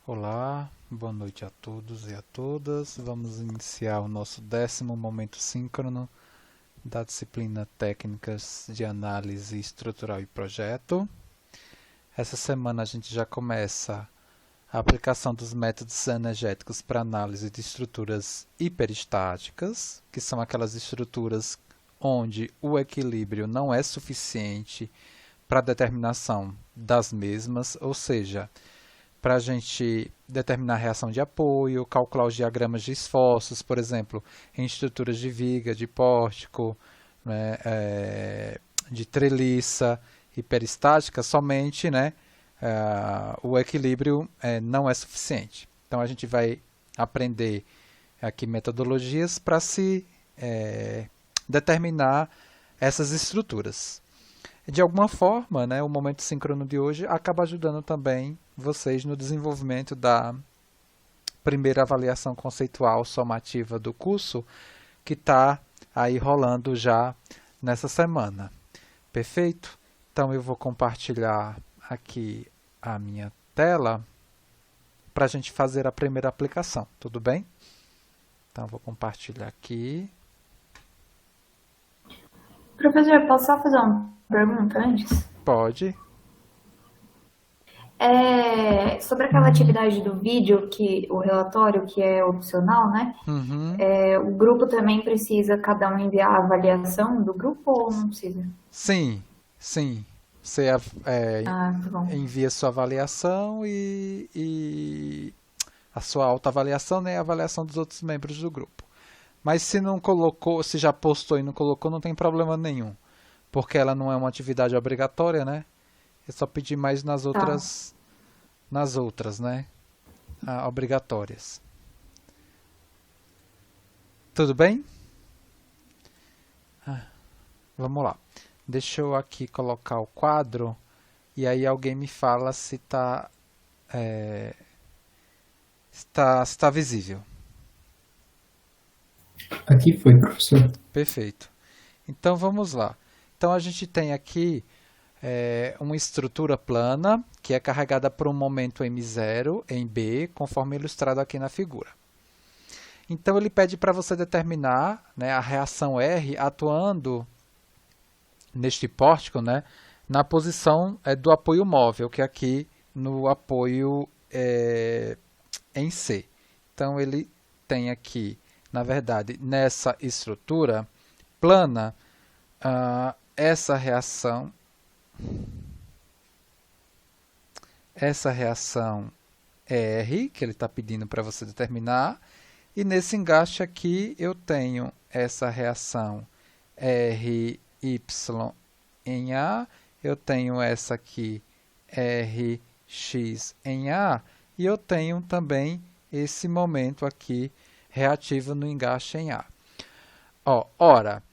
Olá, boa noite a todos e a todas. Vamos iniciar o nosso 10º momento síncrono da disciplina Técnicas de Análise Estrutural e Projeto. Essa semana a gente já começa a aplicação dos métodos energéticos para análise de estruturas hiperestáticas, que são aquelas estruturas onde o equilíbrio não é suficiente para a determinação das mesmas, ou seja, para a gente determinar a reação de apoio, calcular os diagramas de esforços, por exemplo, em estruturas de viga, de pórtico, né, de treliça, hiperestática, somente, né, o equilíbrio não é suficiente. Então a gente vai aprender aqui metodologias para se determinar essas estruturas. De alguma forma, né, o momento síncrono de hoje acaba ajudando também vocês no desenvolvimento da primeira avaliação conceitual somativa do curso, que está aí rolando já nessa semana. Perfeito? Então eu vou compartilhar aqui a minha tela para a gente fazer a primeira aplicação, tudo bem? Então eu vou compartilhar aqui. Professor, posso só fazer uma pergunta antes? Pode. Sobre aquela atividade do vídeo, o relatório que é opcional, né? Uhum. O grupo também precisa cada um enviar a avaliação do grupo ou não precisa? Sim, sim. Você Ah, tá bom. envia sua avaliação e a sua autoavaliação, né, e a avaliação dos outros membros do grupo. Mas se não colocou, se já postou e não colocou, não tem problema nenhum, porque ela não é uma atividade obrigatória, né? É só pedir mais Tá. nas outras, né, obrigatórias. Tudo bem? Vamos lá. Deixa eu aqui colocar o quadro e aí alguém me fala se está visível. Aqui foi, professor. Perfeito. Então vamos lá. Então a gente tem aqui uma estrutura plana que é carregada por um momento m0 em B, conforme ilustrado aqui na figura. Então ele pede para você determinar, né, a reação R atuando neste pórtico, né, na posição do apoio móvel, que é aqui no apoio em C. Então ele tem aqui, na verdade, nessa estrutura plana, essa reação R, que ele está pedindo para você determinar, e nesse engaste aqui eu tenho essa reação RY em A, eu tenho essa aqui RX em A, e eu tenho também esse momento aqui reativo no engaste em A. Ora,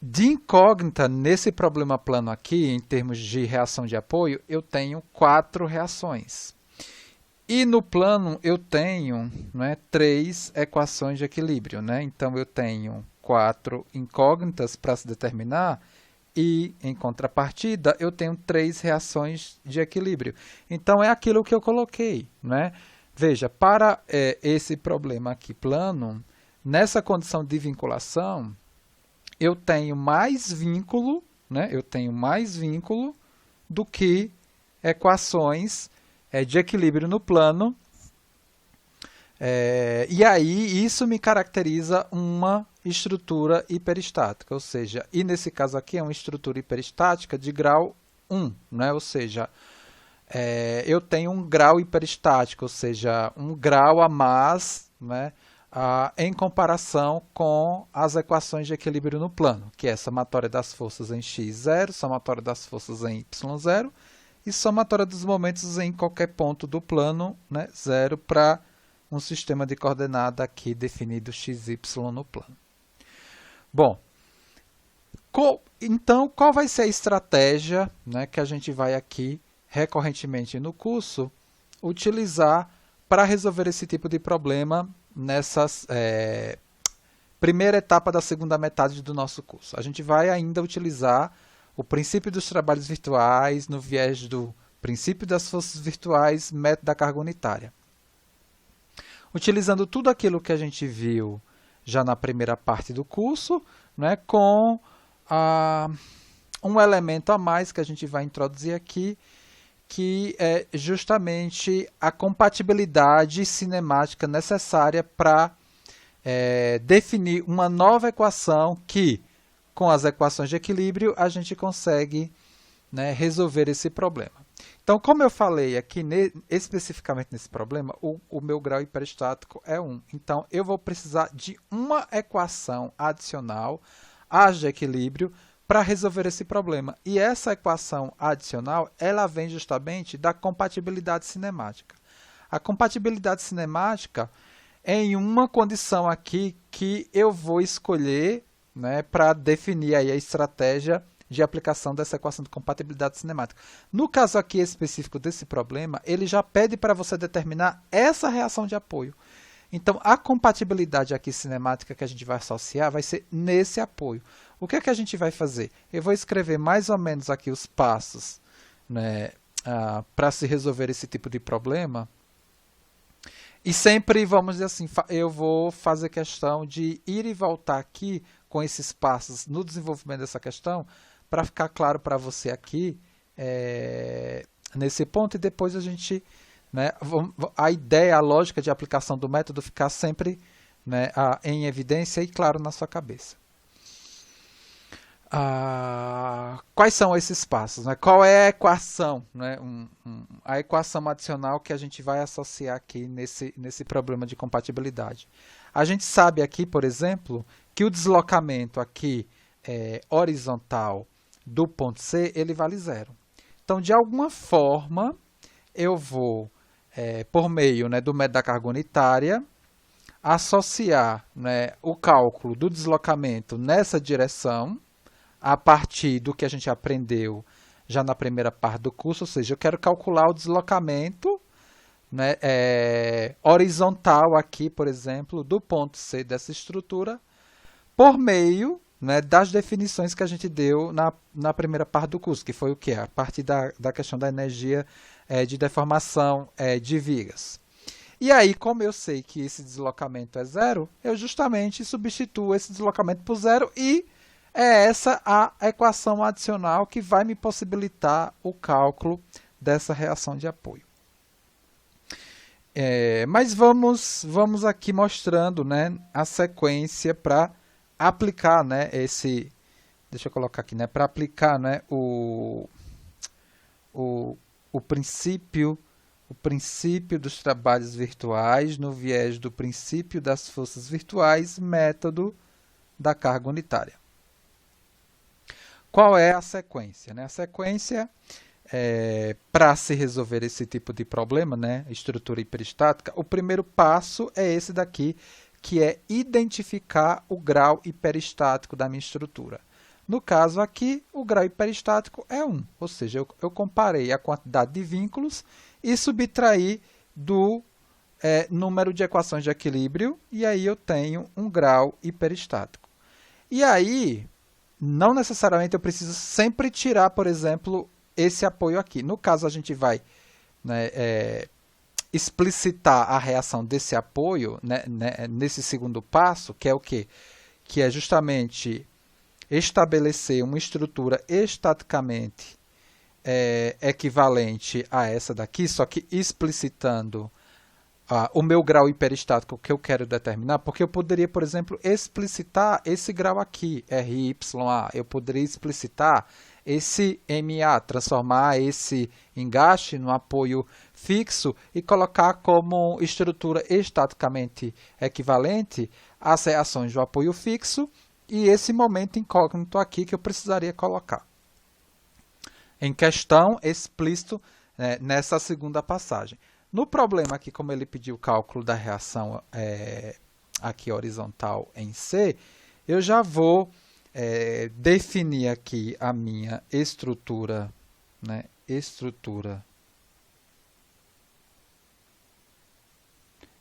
de incógnita, nesse problema plano aqui, em termos de reação de apoio, eu tenho 4 reações. E no plano eu tenho, né, 3 equações de equilíbrio. Né? Então eu tenho 4 incógnitas para se determinar e, em contrapartida, eu tenho 3 reações de equilíbrio. Então é aquilo que eu coloquei. Né? Veja, para esse problema aqui plano, nessa condição de vinculação, eu tenho mais vínculo, né? Eu tenho mais vínculo do que equações de equilíbrio no plano. E aí isso me caracteriza uma estrutura hiperestática, ou seja, e nesse caso aqui é uma estrutura hiperestática de grau 1, né? Ou seja, eu tenho um grau hiperestático, ou seja, um grau a mais, né, em comparação com as equações de equilíbrio no plano, que é somatória das forças em x0, somatória das forças em y0 e somatória dos momentos em qualquer ponto do plano, né, 0 para um sistema de coordenada aqui definido xy no plano. Bom, então qual vai ser a estratégia, né, que a gente vai aqui recorrentemente no curso utilizar para resolver esse tipo de problema nessa primeira etapa da segunda metade do nosso curso? A gente vai ainda utilizar o princípio dos trabalhos virtuais no viés do princípio das forças virtuais, método da carga unitária. Utilizando tudo aquilo que a gente viu já na primeira parte do curso, né, com um elemento a mais que a gente vai introduzir aqui, que é justamente a compatibilidade cinemática necessária para definir uma nova equação que, com as equações de equilíbrio, a gente consegue, né, resolver esse problema. Então, como eu falei aqui, especificamente nesse problema, o meu grau hiperestático é 1. Então, eu vou precisar de uma equação adicional às de equilíbrio para resolver esse problema. E essa equação adicional, ela vem justamente da compatibilidade cinemática. A compatibilidade cinemática é em uma condição aqui que eu vou escolher, né, para definir aí a estratégia de aplicação dessa equação de compatibilidade cinemática. No caso aqui específico desse problema, ele já pede para você determinar essa reação de apoio. Então, a compatibilidade aqui cinemática que a gente vai associar vai ser nesse apoio. O que é que a gente vai fazer? Eu vou escrever mais ou menos aqui os passos, né, para se resolver esse tipo de problema. E sempre, vamos dizer assim, eu vou fazer questão de ir e voltar aqui com esses passos no desenvolvimento dessa questão, para ficar claro para você aqui, nesse ponto, e depois a gente, né, a ideia, a lógica de aplicação do método ficar sempre, né, em evidência e claro na sua cabeça. Quais são esses passos? Né? Qual é a equação, né? A equação adicional que a gente vai associar aqui nesse problema de compatibilidade? A gente sabe aqui, por exemplo, que o deslocamento aqui horizontal do ponto C, ele vale 0. Então, de alguma forma, eu vou, por meio, né, do método da carga unitária, associar, né, o cálculo do deslocamento nessa direção, a partir do que a gente aprendeu já na primeira parte do curso, ou seja, eu quero calcular o deslocamento, né, horizontal aqui, por exemplo, do ponto C dessa estrutura, por meio, né, das definições que a gente deu na primeira parte do curso, que foi o quê? A partir da questão da energia de deformação de vigas. E aí, como eu sei que esse deslocamento é 0, eu justamente substituo esse deslocamento por 0 e é essa a equação adicional que vai me possibilitar o cálculo dessa reação de apoio. Mas vamos aqui mostrando, né, a sequência para aplicar, né, deixa eu colocar aqui, né, para aplicar, né, o princípio dos trabalhos virtuais no viés do princípio das forças virtuais, método da carga unitária. Qual é a sequência? Né? A sequência, para se resolver esse tipo de problema, né, estrutura hiperestática, o primeiro passo é esse daqui, que é identificar o grau hiperestático da minha estrutura. No caso aqui, o grau hiperestático é 1, ou seja, eu comparei a quantidade de vínculos e subtraí do número de equações de equilíbrio, e aí eu tenho um grau hiperestático. E aí, não necessariamente eu preciso sempre tirar, por exemplo, esse apoio aqui. No caso, a gente vai, né, explicitar a reação desse apoio, né, nesse segundo passo, que é o quê? Que é justamente estabelecer uma estrutura estaticamente equivalente a essa daqui, só que explicitando o meu grau hiperestático que eu quero determinar, porque eu poderia, por exemplo, explicitar esse grau aqui, RYA, eu poderia explicitar esse MA, transformar esse engaste no apoio fixo e colocar como estrutura estaticamente equivalente às reações do apoio fixo e esse momento incógnito aqui que eu precisaria colocar. Em questão explícito nessa segunda passagem. No problema aqui, como ele pediu o cálculo da reação aqui horizontal em C, eu já vou definir aqui a minha estrutura, né, estrutura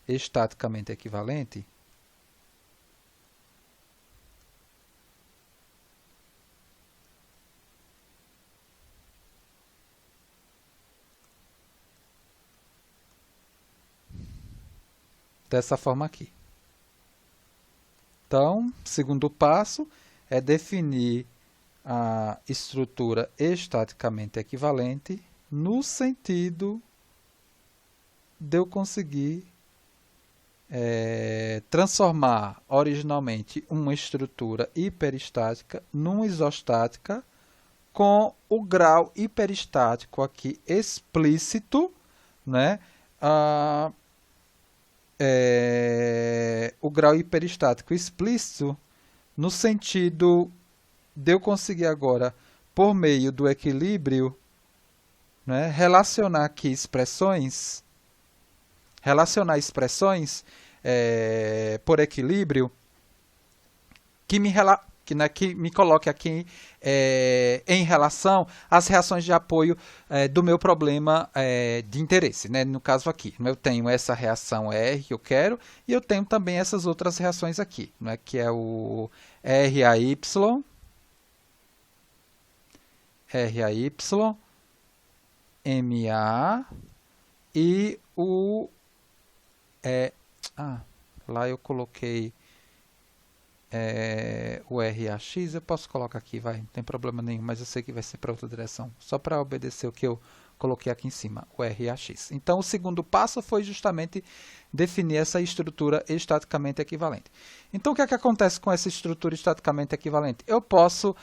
estaticamente equivalente. dessa forma aqui. Então, segundo passo é definir a estrutura estaticamente equivalente no sentido de eu conseguir transformar originalmente uma estrutura hiperestática numa isostática com o grau hiperestático aqui explícito, né? O grau hiperestático explícito no sentido de eu conseguir agora, por meio do equilíbrio, né, relacionar expressões por equilíbrio que me coloque aqui em relação às reações de apoio do meu problema de interesse. Né? No caso aqui, eu tenho essa reação R que eu quero e eu tenho também essas outras reações aqui, né? Que é o RAY, MA e o... lá eu coloquei o RAX, eu posso colocar aqui, vai, não tem problema nenhum, mas eu sei que vai ser para outra direção, só para obedecer o que eu coloquei aqui em cima, o RAX. Então, o segundo passo foi justamente definir essa estrutura estaticamente equivalente. Então, o que é que acontece com essa estrutura estaticamente equivalente? Eu posso,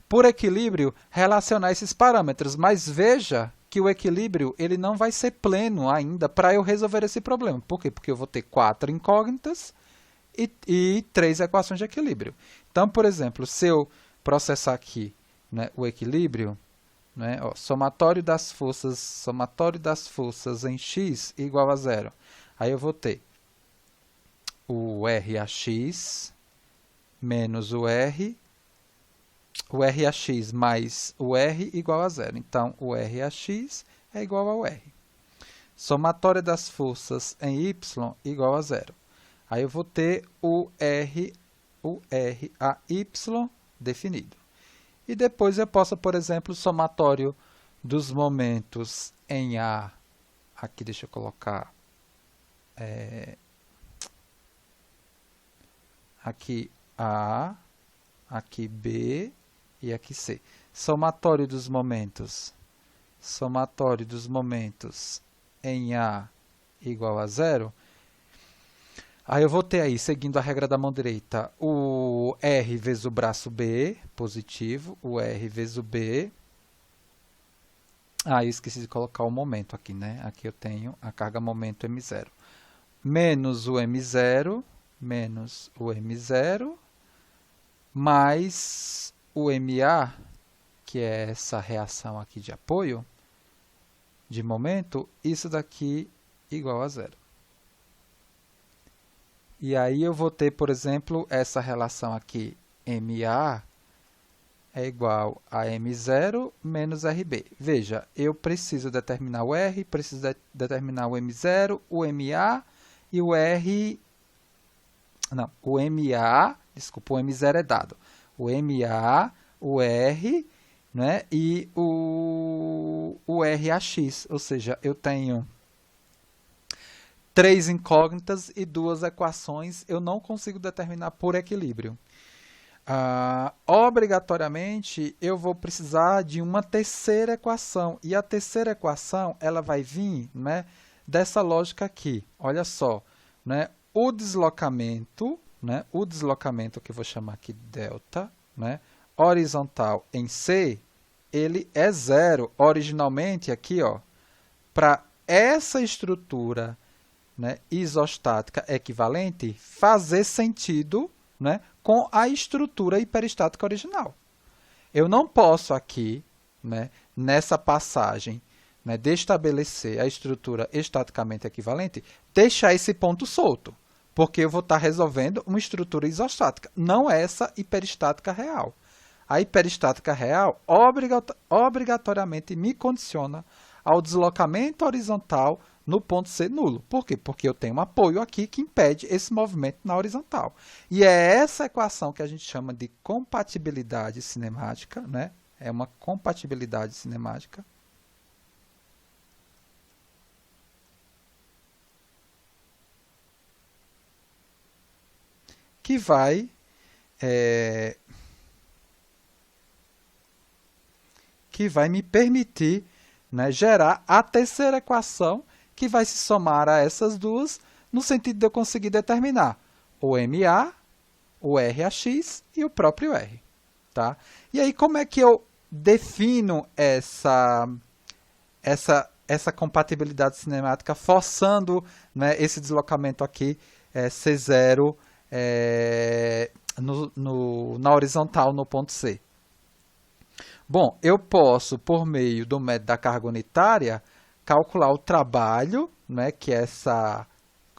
por equilíbrio, relacionar esses parâmetros, mas veja que o equilíbrio ele não vai ser pleno ainda para eu resolver esse problema. Por quê? Porque eu vou ter 4 incógnitas e 3 equações de equilíbrio. Então, por exemplo, se eu processar aqui, né, o equilíbrio, né, somatório das forças em x igual a 0. Aí eu vou ter o RAX menos o RAX mais o R igual a 0. Então, o RAX é igual ao R. Somatório das forças em y igual a 0. Aí eu vou ter o RAY definido. E depois eu posso, por exemplo, o somatório dos momentos em A. Aqui deixa eu colocar aqui A, aqui B e aqui C. Somatório dos momentos em A igual a 0. Aí eu vou ter aí, seguindo a regra da mão direita, o R vezes o braço B, positivo, o R vezes o B. Eu esqueci de colocar o momento aqui, né? Aqui eu tenho a carga momento M0. Menos o M0, mais o MA, que é essa reação aqui de apoio, de momento, isso daqui igual a 0. E aí eu vou ter, por exemplo, essa relação aqui, MA é igual a M0 menos RB. Veja, eu preciso determinar o R, preciso determinar o M0, o MA e o R... Não, o MA, desculpa, o M0 é dado. O MA, o R, né, e o RAX, ou seja, eu tenho 3 incógnitas e 2 equações, eu não consigo determinar por equilíbrio. Obrigatoriamente, eu vou precisar de uma terceira equação, e a terceira equação ela vai vir, né, dessa lógica aqui. Olha só, né, o deslocamento que eu vou chamar aqui de delta, né, horizontal em C, ele é 0. Originalmente, aqui, para essa estrutura, né, isostática equivalente fazer sentido, né, com a estrutura hiperestática original. Eu não posso aqui, né, nessa passagem, né, de estabelecer a estrutura estaticamente equivalente, deixar esse ponto solto, porque eu vou estar resolvendo uma estrutura isostática, não essa hiperestática real. A hiperestática real obrigatoriamente me condiciona ao deslocamento horizontal no ponto C nulo. Por quê? Porque eu tenho um apoio aqui que impede esse movimento na horizontal. E é essa equação que a gente chama de compatibilidade cinemática, né? É uma compatibilidade cinemática. que vai me permitir, né, gerar a terceira equação que vai se somar a essas duas, no sentido de eu conseguir determinar o MA, o RAX e o próprio R. Tá? E aí, como é que eu defino essa compatibilidade cinemática, forçando, né, esse deslocamento aqui C0 na horizontal, no ponto C? Bom, eu posso, por meio do método da carga unitária, calcular o trabalho, né, que é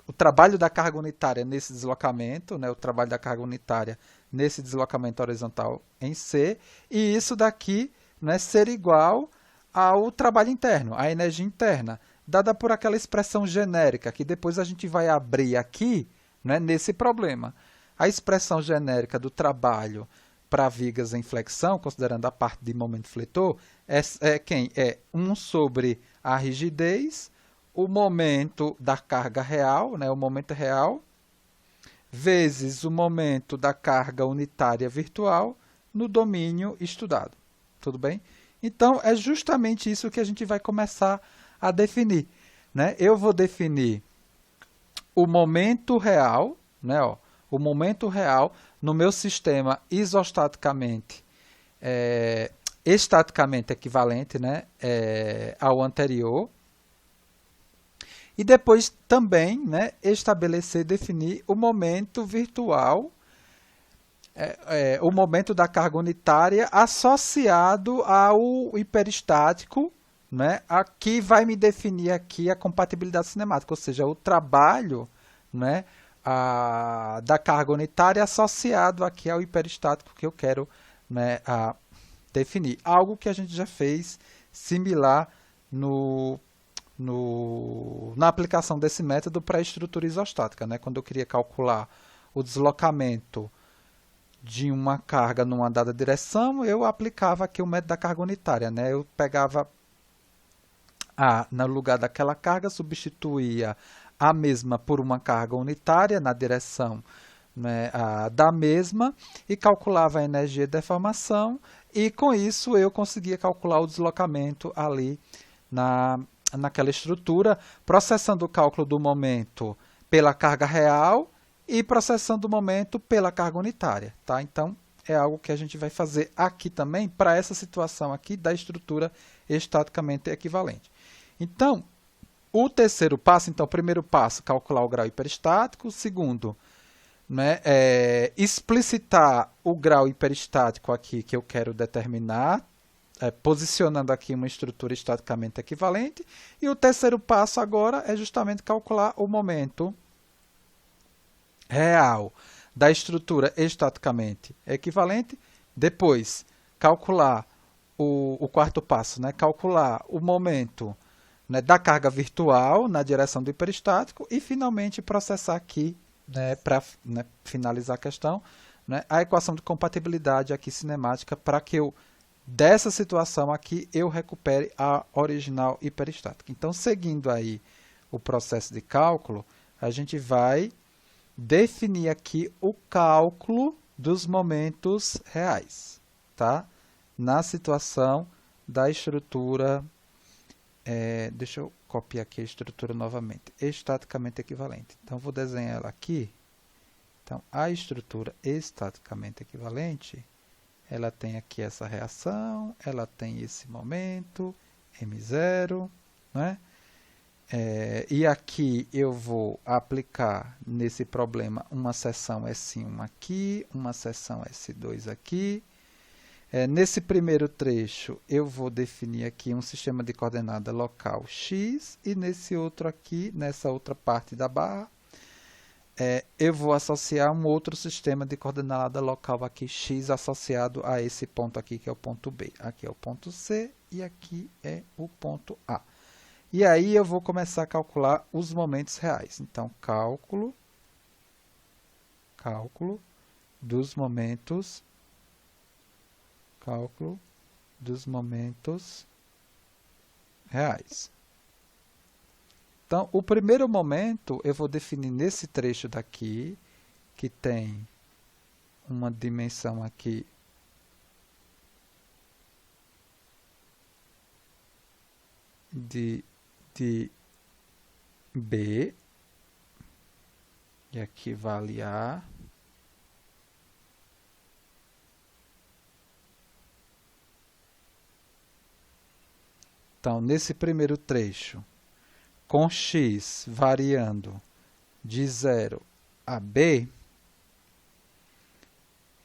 o trabalho da carga unitária nesse deslocamento, né, o trabalho da carga unitária nesse deslocamento horizontal em C, e isso daqui, né, ser igual ao trabalho interno, à energia interna, dada por aquela expressão genérica, que depois a gente vai abrir aqui, né, nesse problema. A expressão genérica do trabalho para vigas em flexão, considerando a parte de momento fletor, é 1 sobre a rigidez, o momento da carga real, né, o momento real, vezes o momento da carga unitária virtual no domínio estudado. Tudo bem? Então, é justamente isso que a gente vai começar a definir, né? Eu vou definir o momento real, né, ó, o momento real no meu sistema isostaticamente, estaticamente equivalente, né, ao anterior. E depois também, né, definir o momento virtual, o momento da carga unitária associado ao hiperestático, né, que vai me definir aqui a compatibilidade cinemática, ou seja, o trabalho, né, da carga unitária associado aqui ao hiperestático que eu quero, né, definir. Algo que a gente já fez similar na aplicação desse método para a estrutura isostática, né? Quando eu queria calcular o deslocamento de uma carga numa dada direção, eu aplicava aqui o método da carga unitária, né? Eu pegava no lugar daquela carga, substituía a mesma por uma carga unitária na direção, né, da mesma, e calculava a energia de deformação, e com isso eu conseguia calcular o deslocamento ali naquela estrutura, processando o cálculo do momento pela carga real e processando o momento pela carga unitária. Tá? Então, é algo que a gente vai fazer aqui também para essa situação aqui da estrutura estaticamente equivalente. Então, o terceiro passo, então, o primeiro passo, calcular o grau hiperestático. O segundo, né, explicitar o grau hiperestático aqui que eu quero determinar, posicionando aqui uma estrutura estaticamente equivalente. E o terceiro passo agora é justamente calcular o momento real da estrutura estaticamente equivalente. Depois, calcular o quarto passo, né, calcular o momento, né, da carga virtual na direção do hiperestático e, finalmente, processar aqui, né, para, né, finalizar a questão, né, a equação de compatibilidade aqui cinemática para que eu, dessa situação aqui, eu recupere a original hiperestática. Então, seguindo aí o processo de cálculo, a gente vai definir aqui o cálculo dos momentos reais, tá? Na situação da estrutura, deixa eu copiar aqui a estrutura novamente, estaticamente equivalente. Então, vou desenhar ela aqui. Então, a estrutura estaticamente equivalente, ela tem aqui essa reação, ela tem esse momento, M0, né? E aqui eu vou aplicar nesse problema uma seção S1 aqui, uma seção S2 aqui. Nesse primeiro trecho, eu vou definir aqui um sistema de coordenada local x, e nesse outro aqui, nessa outra parte da barra, eu vou associar um outro sistema de coordenada local aqui, x, associado a esse ponto aqui, que é o ponto B. Aqui é o ponto C e aqui é o ponto A. E aí eu vou começar a calcular os momentos reais. Então, cálculo dos momentos reais. Então, o primeiro momento eu vou definir nesse trecho daqui, que tem uma dimensão aqui de B, e aqui vale A. Então, nesse primeiro trecho, com x variando de 0 a b,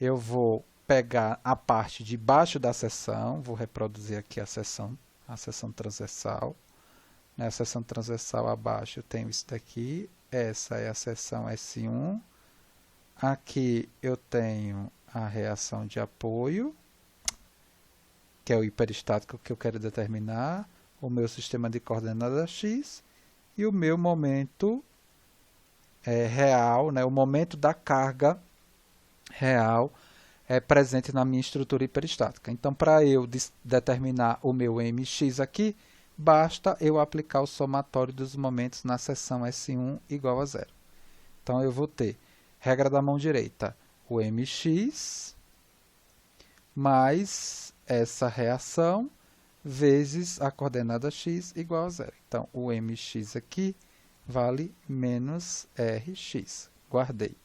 eu vou pegar a parte de baixo da seção, vou reproduzir aqui a seção transversal. Na seção transversal abaixo eu tenho isso daqui, essa é a seção S1. Aqui eu tenho a reação de apoio, que é o hiperestático que eu quero determinar, o meu sistema de coordenadas x e o meu momento real, né, o momento da carga real presente na minha estrutura hiperestática. Então, para eu determinar o meu mx aqui, basta eu aplicar o somatório dos momentos na seção S1 igual a 0. Então, eu vou ter, regra da mão direita, o mx mais essa reação vezes a coordenada x igual a 0. Então, o mx aqui vale menos rx. Guardei.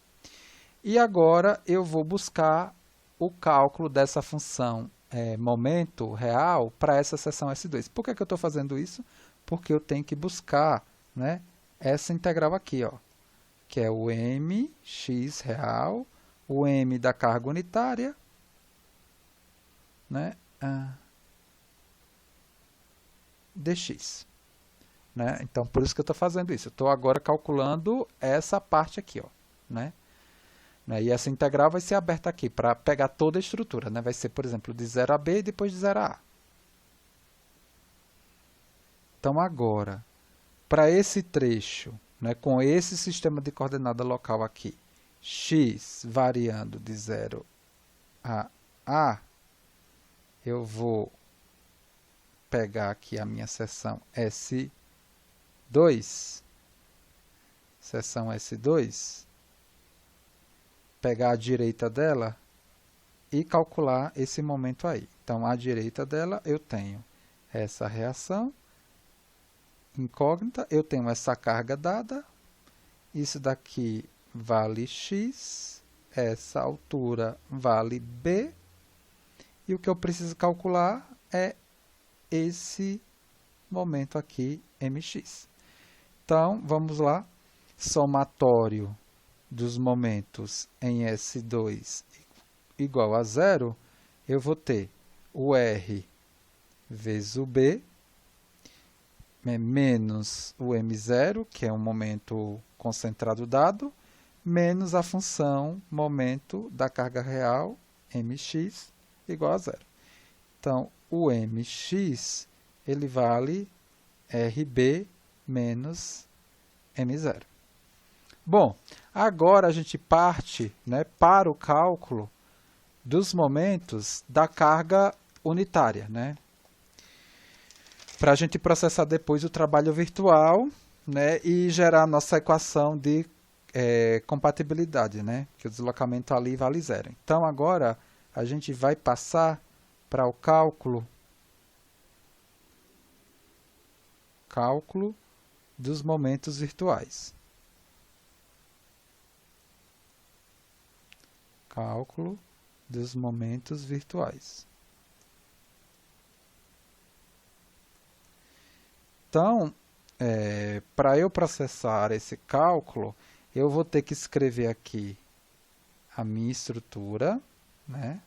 E agora eu vou buscar o cálculo dessa função momento real para essa seção S2. Por que eu estou fazendo isso? Porque eu tenho que buscar, né, essa integral aqui, ó, que é o mx real, o m da carga unitária, né, dx. Né? Então, por isso que eu estou fazendo isso. Eu estou agora calculando essa parte aqui, ó, né? E essa integral vai ser aberta aqui para pegar toda a estrutura. Né? Vai ser, por exemplo, de 0 a b e depois de 0 a a. Então, agora, para esse trecho, né, com esse sistema de coordenada local aqui, x variando de 0 a a, eu vou pegar aqui a minha seção S2, seção S2, pegar a direita dela e calcular esse momento aí. Então, à direita dela eu tenho essa reação incógnita, eu tenho essa carga dada, isso daqui vale x, essa altura vale b, e o que eu preciso calcular é esse momento aqui, mx. Então, vamos lá, somatório dos momentos em S2 igual a 0, eu vou ter o R vezes o B, menos o M0, que é um momento concentrado dado, menos a função momento da carga real, mx, igual a 0. Então, o mx, ele vale RB menos M0. Bom, agora a gente parte, né, para o cálculo dos momentos da carga unitária, né? Para a gente processar depois o trabalho virtual, né, e gerar a nossa equação de compatibilidade, né, que o deslocamento ali vale 0. Então, agora a gente vai passar para o cálculo dos momentos virtuais. Cálculo dos momentos virtuais. Então, para eu processar esse cálculo, eu vou ter que escrever aqui a minha estrutura, né?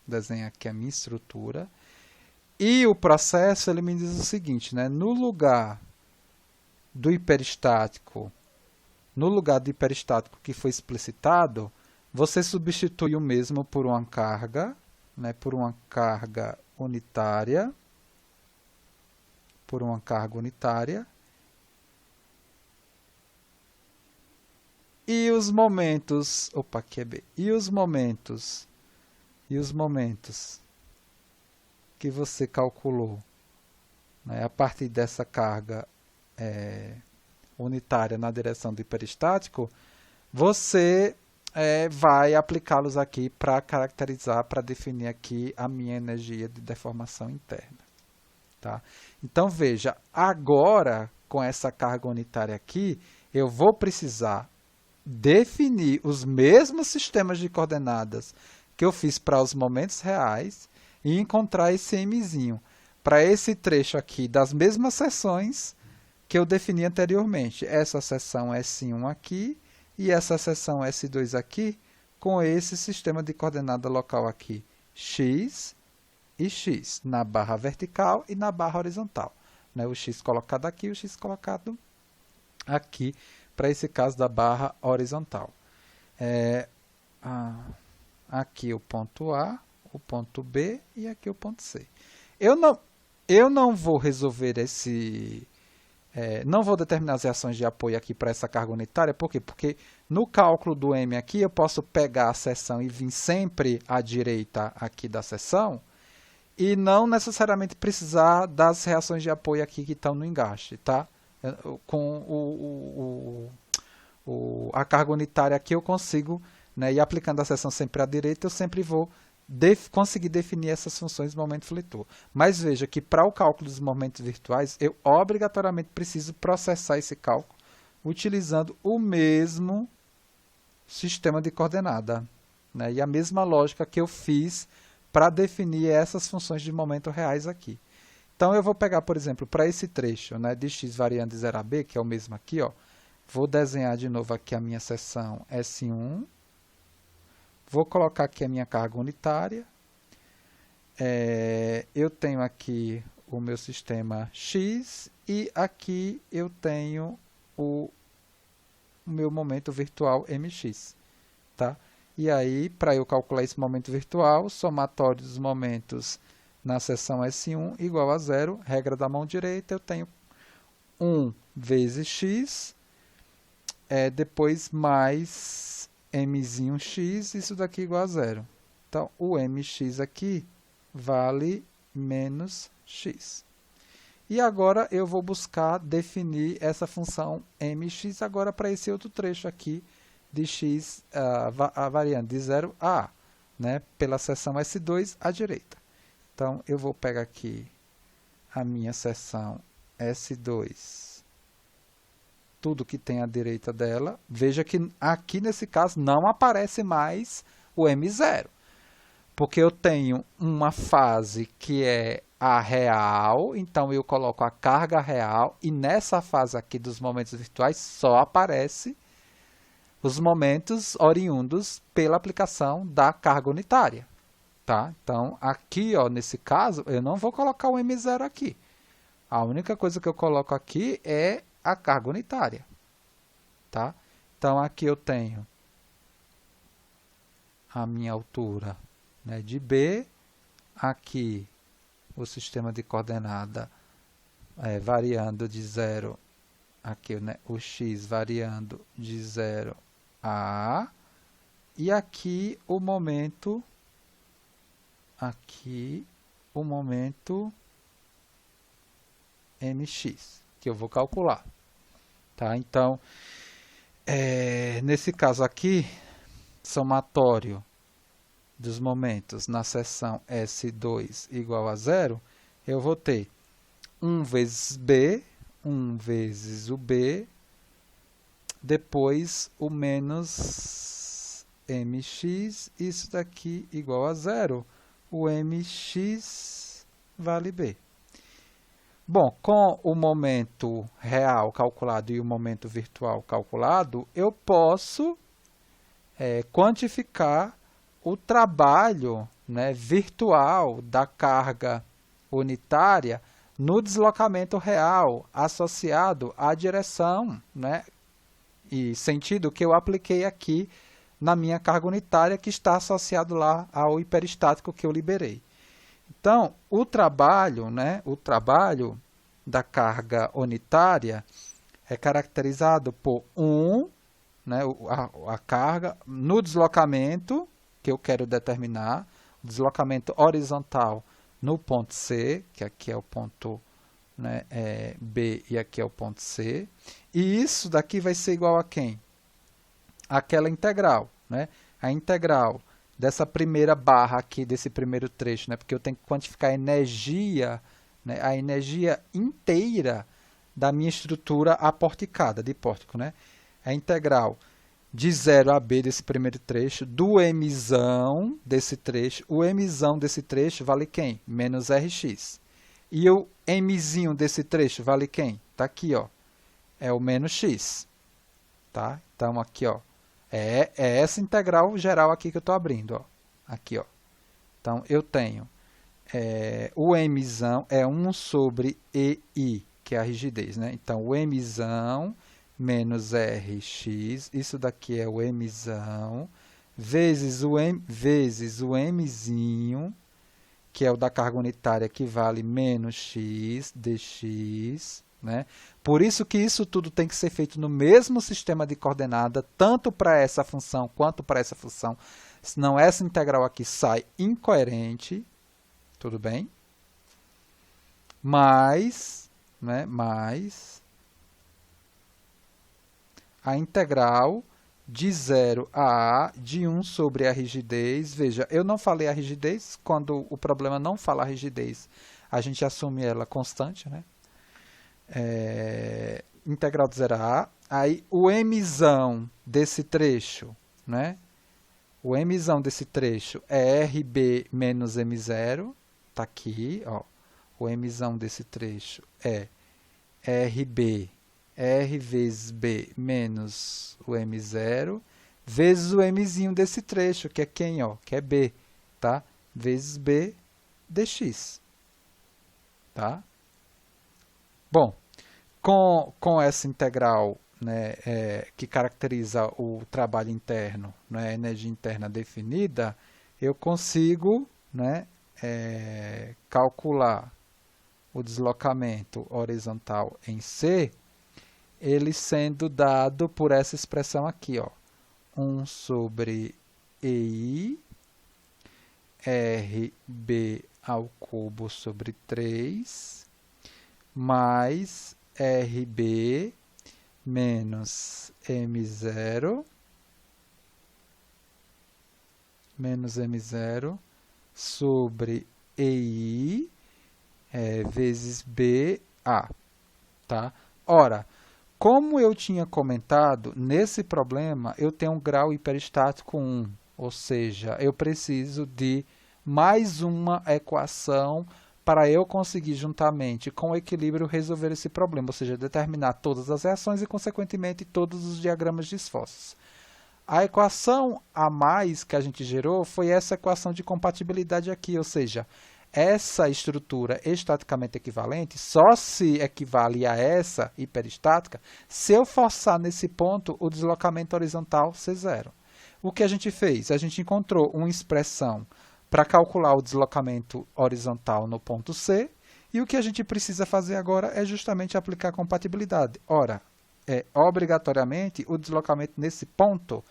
Desenhar aqui a minha estrutura. E o processo, ele me diz o seguinte, né? No lugar do hiperestático que foi explicitado, você substitui o mesmo por uma carga, né? Por uma carga unitária. E os momentos, aqui é B. E os momentos que você calculou, né, a partir dessa carga unitária na direção do hiperestático, você vai aplicá-los aqui para caracterizar, para definir aqui a minha energia de deformação interna. Tá? Então, veja, agora, com essa carga unitária aqui, eu vou precisar definir os mesmos sistemas de coordenadas que eu fiz para os momentos reais e encontrar esse mzinho para esse trecho aqui das mesmas seções que eu defini anteriormente. Essa seção S1 aqui e essa seção S2 aqui, com esse sistema de coordenada local aqui, x e x, na barra vertical e na barra horizontal. Né? O x colocado aqui e o x colocado aqui, para esse caso da barra horizontal. Aqui o ponto A, o ponto B e aqui o ponto C. Eu não vou resolver não vou determinar as reações de apoio aqui para essa carga unitária. Por quê? Porque no cálculo do M aqui, eu posso pegar a seção e vir sempre à direita aqui da seção e não necessariamente precisar das reações de apoio aqui que estão no engaste. Tá? Com a carga unitária aqui eu consigo, né, e aplicando a seção sempre à direita, eu sempre vou conseguir definir essas funções de momento fletor. Mas veja que para o cálculo dos momentos virtuais, eu obrigatoriamente preciso processar esse cálculo utilizando o mesmo sistema de coordenada, né, e a mesma lógica que eu fiz para definir essas funções de momento reais aqui. Então, eu vou pegar, por exemplo, para esse trecho, né, de x variando de 0 a b, que é o mesmo aqui, ó, vou desenhar de novo aqui a minha seção S1, vou colocar aqui a minha carga unitária, eu tenho aqui o meu sistema x e aqui eu tenho o meu momento virtual mx. Tá? E aí, para eu calcular esse momento virtual, somatório dos momentos na seção S1 igual a 0, regra da mão direita, eu tenho 1 vezes x, depois mais mzinho x, isso daqui igual a 0. Então, o mx aqui vale menos x. E agora eu vou buscar definir essa função mx agora para esse outro trecho aqui de x variando de 0 a a, né, pela seção S2 à direita. Então, eu vou pegar aqui a minha seção S2, tudo que tem à direita dela. Veja que aqui, nesse caso, não aparece mais o M0, porque eu tenho uma fase que é a real, então eu coloco a carga real, e nessa fase aqui dos momentos virtuais só aparece os momentos oriundos pela aplicação da carga unitária. Tá? Então, aqui, ó, nesse caso, eu não vou colocar o M0 aqui. A única coisa que eu coloco aqui é a carga unitária. Tá? Então, aqui eu tenho a minha altura, né, de B, aqui o sistema de coordenada variando de 0, aqui, né, o x variando de 0 a A, e aqui o momento mx, que eu vou calcular. Tá? Então, nesse caso aqui, somatório dos momentos na seção S2 igual a 0, eu vou ter 1 vezes B, 1 vezes o B, depois o menos mx, isso daqui igual a 0. O mx vale B. Bom, com o momento real calculado e o momento virtual calculado, eu posso quantificar o trabalho, né, virtual da carga unitária no deslocamento real associado à direção, né, e sentido que eu apliquei aqui na minha carga unitária, que está associado lá ao hiperestático que eu liberei. Então, o trabalho da carga unitária é caracterizado por né, a carga no deslocamento que eu quero determinar, o deslocamento horizontal no ponto C, que aqui é o ponto, né, B e aqui é o ponto C. E isso daqui vai ser igual a quem? Aquela integral, né? A integral dessa primeira barra aqui, desse primeiro trecho, né? Porque eu tenho que quantificar a energia, né? A energia inteira da minha estrutura aporticada, de pórtico, né? A integral de 0 a b desse primeiro trecho, do mzão desse trecho. O mzão desse trecho vale quem? Menos Rx. E o mzinho desse trecho vale quem? Está aqui, ó. É o menos x. Tá? Então, aqui, ó. É essa integral geral aqui que eu estou abrindo, ó. Aqui, ó. Então, eu tenho o mzão é 1 sobre EI, que é a rigidez, né? Então, o mzão menos Rx, isso daqui é o mzão, vezes o mzinho, que é o da carga unitária, que vale menos x dx, né? Por isso que isso tudo tem que ser feito no mesmo sistema de coordenada, tanto para essa função quanto para essa função, senão essa integral aqui sai incoerente, tudo bem? Mais, né? Mais a integral de 0 a A de 1 sobre a rigidez. Veja, eu não falei a rigidez, quando o problema não fala a rigidez, a gente assume ela constante, né? Integral de 0 a A. Aí o mzão desse trecho, né? O mzão desse trecho é RB menos M0, tá aqui, ó. O mzão desse trecho é RB, R vezes B menos o M0, vezes o Mzinho desse trecho, que é quem? Ó, que é B, tá? Vezes B dx. Tá? Bom, com essa integral, né, que caracteriza o trabalho interno, né, a energia interna definida, eu consigo, né, calcular o deslocamento horizontal em C, ele sendo dado por essa expressão aqui, ó, 1 sobre EI, RB ao cubo sobre 3, mais RB menos M0, sobre EI, vezes BA, tá? Ora, como eu tinha comentado, nesse problema eu tenho um grau hiperestático 1, ou seja, eu preciso de mais uma equação para eu conseguir, juntamente com o equilíbrio, resolver esse problema, ou seja, determinar todas as reações e, consequentemente, todos os diagramas de esforços. A equação a mais que a gente gerou foi essa equação de compatibilidade aqui, ou seja, essa estrutura estaticamente equivalente só se equivale a essa hiperestática se eu forçar nesse ponto o deslocamento horizontal C0. O que a gente fez? A gente encontrou uma expressão para calcular o deslocamento horizontal no ponto C, e o que a gente precisa fazer agora é justamente aplicar a compatibilidade. Ora, obrigatoriamente, o deslocamento nesse ponto,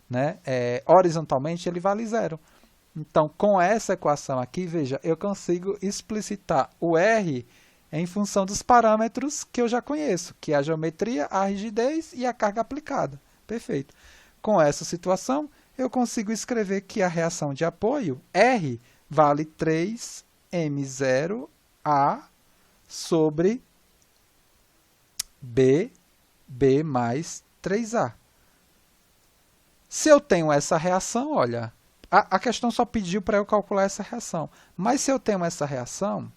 né, horizontalmente, ele vale 0. Então, com essa equação aqui, veja, eu consigo explicitar o R em função dos parâmetros que eu já conheço, que é a geometria, a rigidez e a carga aplicada. Perfeito. Com essa situação, eu consigo escrever que a reação de apoio, R, vale 3m0A sobre B mais 3A. Se eu tenho essa reação, olha, a questão só pediu para eu calcular essa reação. Mas se eu tenho essa reação,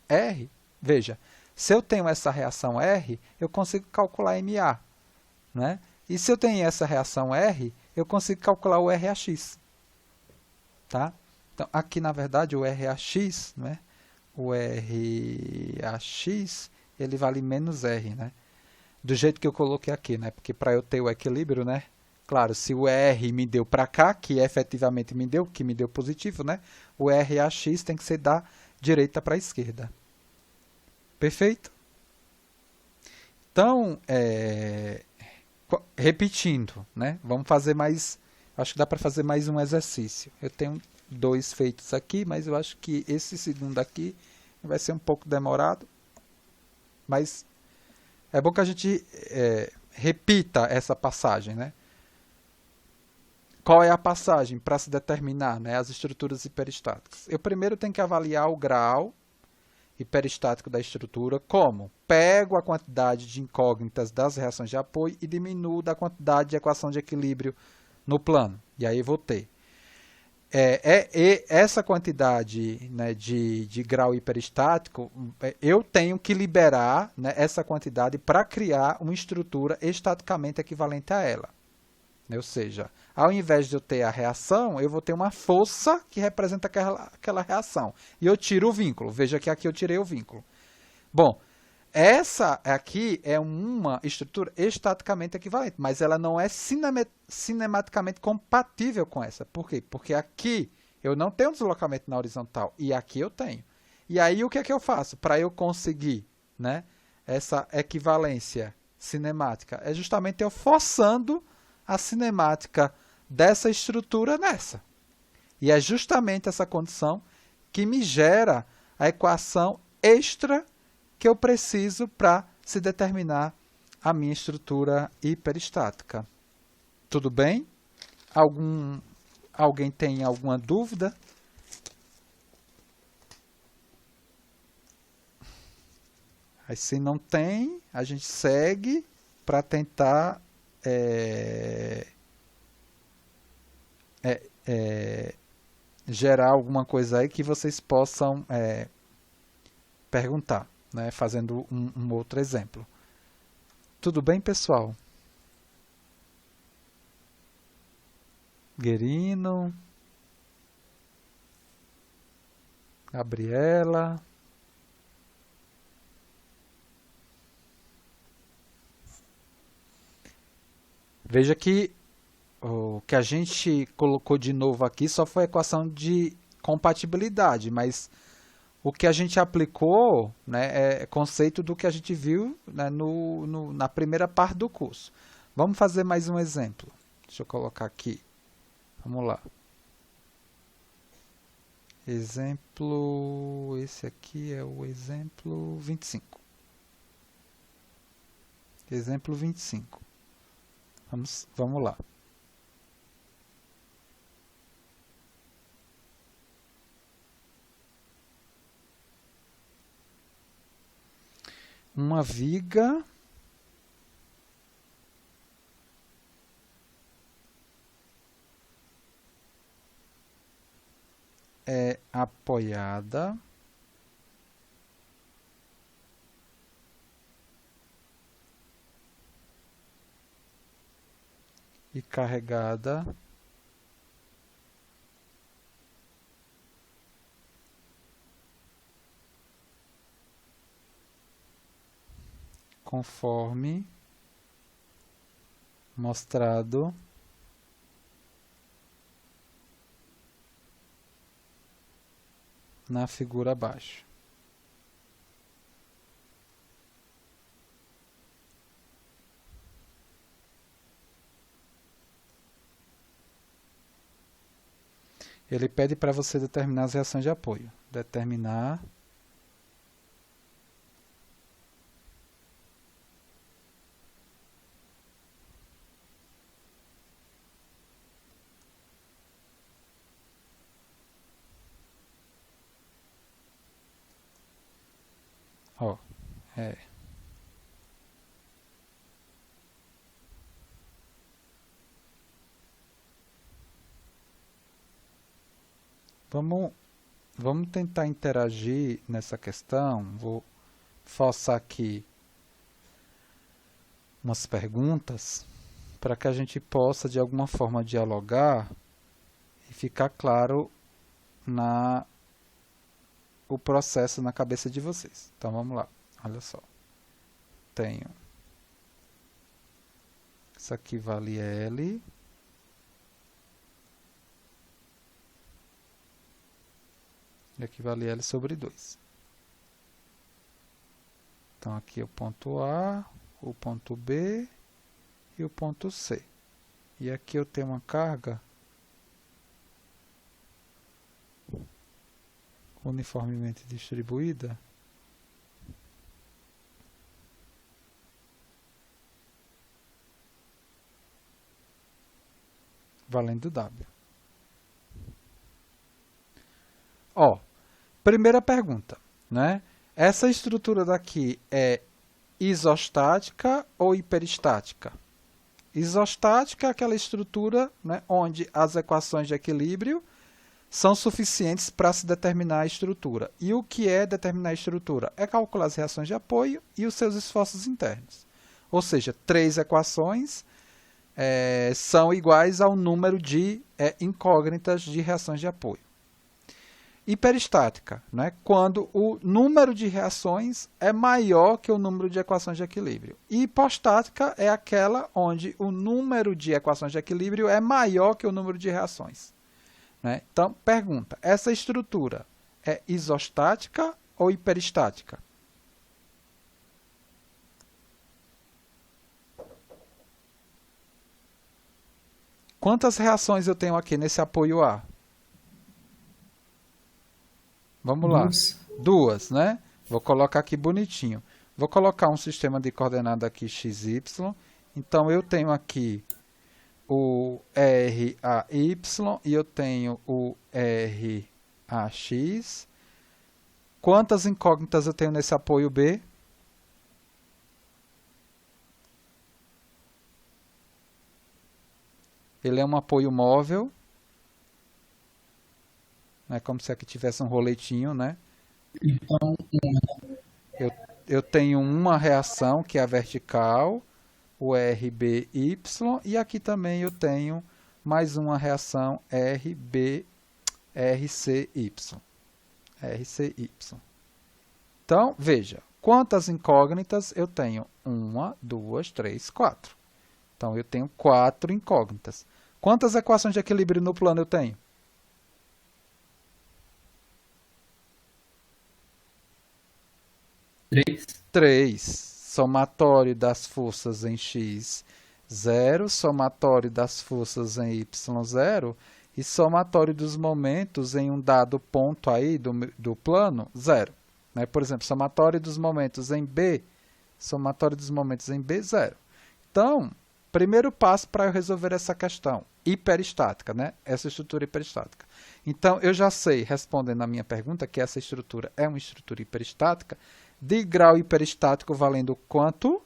R, veja, se eu tenho essa reação R, eu consigo calcular MA, né? E se eu tenho essa reação R, eu consigo calcular o RAX. Tá? Então, aqui, na verdade, o RAX, né? O RAX, ele vale menos R, né? Do jeito que eu coloquei aqui, né? Porque para eu ter o equilíbrio, né? Claro, se o R me deu para cá, que efetivamente me deu, que me deu positivo, né? O RAX tem que ser da direita para a esquerda. Perfeito? Então, repetindo, né? Vamos fazer mais, acho que dá para fazer mais um exercício. Eu tenho 2 feitos aqui, mas eu acho que esse segundo aqui vai ser um pouco demorado. Mas é bom que a gente repita essa passagem, né? qual é a passagem para se determinar, né, as estruturas hiperestáticas? Eu primeiro tenho que avaliar o grau hiperestático da estrutura. Como? Pego a quantidade de incógnitas das reações de apoio e diminuo da quantidade de equação de equilíbrio no plano. E aí vou ter essa quantidade, né, de grau hiperestático, eu tenho que liberar, né, essa quantidade para criar uma estrutura estaticamente equivalente a ela. Ou seja, ao invés de eu ter a reação, eu vou ter uma força que representa aquela reação. E eu tiro o vínculo. Veja que aqui eu tirei o vínculo. Bom, essa aqui é uma estrutura estaticamente equivalente, mas ela não é cinematicamente compatível com essa. Por quê? Porque aqui eu não tenho deslocamento na horizontal e aqui eu tenho. E aí o que é que eu faço para eu conseguir, né, essa equivalência cinemática? É justamente eu forçando a cinemática dessa estrutura nessa. E é justamente essa condição que me gera a equação extra que eu preciso para se determinar a minha estrutura hiperestática. Tudo bem? Alguém tem alguma dúvida? Aí, se não tem, a gente segue para tentar gerar alguma coisa aí que vocês possam perguntar, né, fazendo um outro exemplo. Tudo bem, pessoal? Guerino, Gabriela. Veja que o que a gente colocou de novo aqui só foi a equação de compatibilidade, mas o que a gente aplicou, né, é conceito do que a gente viu, né, na primeira parte do curso. Vamos fazer mais um exemplo. Deixa eu colocar aqui. Vamos lá. Exemplo, esse aqui é o exemplo 25. Exemplo 25. Vamos lá. Uma viga é apoiada e carregada conforme mostrado na figura abaixo. Ele pede para você determinar as reações de apoio. Determinar ó, vamos tentar interagir nessa questão. Vou forçar aqui umas perguntas para que a gente possa, de alguma forma, dialogar e ficar claro o processo na cabeça de vocês. Então, vamos lá. Olha só. Tenho. Isso aqui vale L. E aqui vale L sobre 2. Então, aqui é o ponto A, o ponto B e o ponto C. E aqui eu tenho uma carga uniformemente distribuída equivalente do W. Ó, primeira pergunta, né? Essa estrutura daqui é isostática ou hiperestática? Isostática é aquela estrutura, né, onde as equações de equilíbrio são suficientes para se determinar a estrutura. E o que é determinar a estrutura? É calcular as reações de apoio e os seus esforços internos. Ou seja, 3 equações são iguais ao número de incógnitas de reações de apoio. Hiperestática, né? Quando o número de reações é maior que o número de equações de equilíbrio. E hipostática é aquela onde o número de equações de equilíbrio é maior que o número de reações. Né? Então, pergunta, essa estrutura é isostática ou hiperestática? Quantas reações eu tenho aqui nesse apoio A? Vamos lá. 2, né? Vou colocar aqui bonitinho. Vou colocar um sistema de coordenada aqui XY. Então, eu tenho aqui o RAY e eu tenho o RAX. Quantas incógnitas eu tenho nesse apoio B? Ele é um apoio móvel. É como se aqui tivesse um roletinho, né? Então, Eu tenho uma reação, que é a vertical, o RBY, e aqui também eu tenho mais uma reação RCY. Então, veja, quantas incógnitas eu tenho? 1, 2, 3, 4. Então, eu tenho 4 incógnitas. Quantas equações de equilíbrio no plano eu tenho? 3. Somatório das forças em x, 0. Somatório das forças em y, 0. E somatório dos momentos em um dado ponto aí do plano, 0. Né? Por exemplo, somatório dos momentos em B, 0. Então, primeiro passo para eu resolver essa questão, hiperestática, né? Essa estrutura hiperestática. Então, eu já sei, respondendo a minha pergunta, que essa estrutura é uma estrutura hiperestática, de grau hiperestático valendo quanto?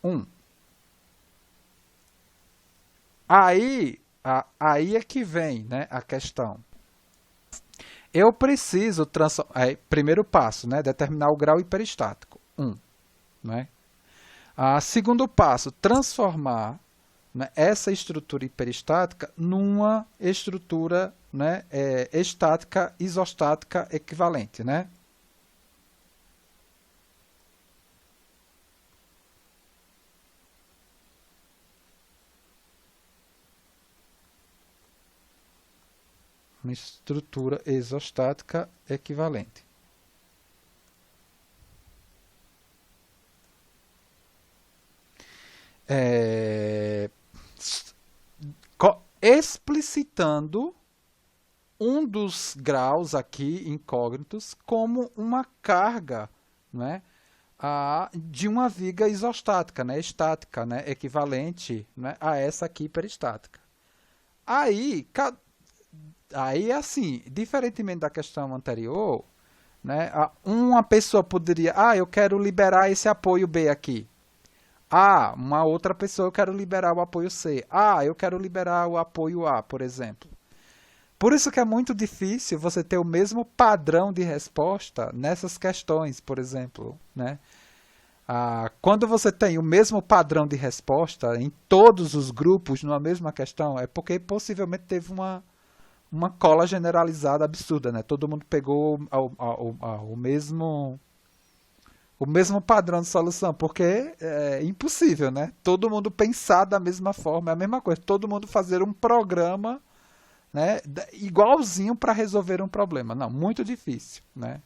1. Aí é que vem, né, a questão. Eu preciso transformar. Primeiro passo, né, determinar o grau hiperestático. 1. Né? Segundo passo, transformar, né, essa estrutura hiperestática numa estrutura, né, estática isostática equivalente. Né? Uma estrutura exostática equivalente. Explicitando um dos graus aqui incógnitos como uma carga, né, de uma viga isostática, né, estática, né, equivalente, né, a essa aqui hiperestática. Aí assim, diferentemente da questão anterior, né, uma pessoa poderia, eu quero liberar esse apoio B aqui. Uma outra pessoa, eu quero liberar o apoio C. Eu quero liberar o apoio A, por exemplo. Por isso que é muito difícil você ter o mesmo padrão de resposta nessas questões, por exemplo. Né? Quando você tem o mesmo padrão de resposta em todos os grupos numa mesma questão, é porque possivelmente teve uma cola generalizada absurda. Né? Todo mundo pegou o mesmo padrão de solução, porque é impossível, né? Todo mundo pensar da mesma forma, é a mesma coisa, todo mundo fazer um programa, né, igualzinho para resolver um problema. Não, muito difícil, né?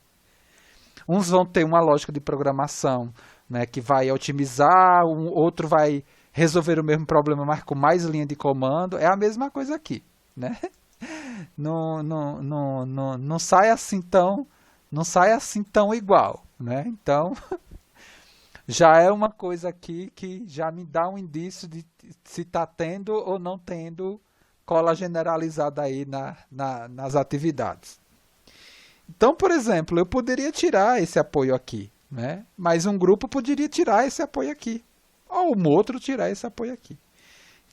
Uns vão ter uma lógica de programação, né, que vai otimizar, outro vai resolver o mesmo problema, mas com mais linha de comando. É a mesma coisa aqui, né? Não sai assim tão igual, né? Então, já é uma coisa aqui que já me dá um indício de se está tendo ou não tendo cola generalizada aí nas atividades. Então, por exemplo, eu poderia tirar esse apoio aqui, né? Mas um grupo poderia tirar esse apoio aqui, ou um outro tirar esse apoio aqui.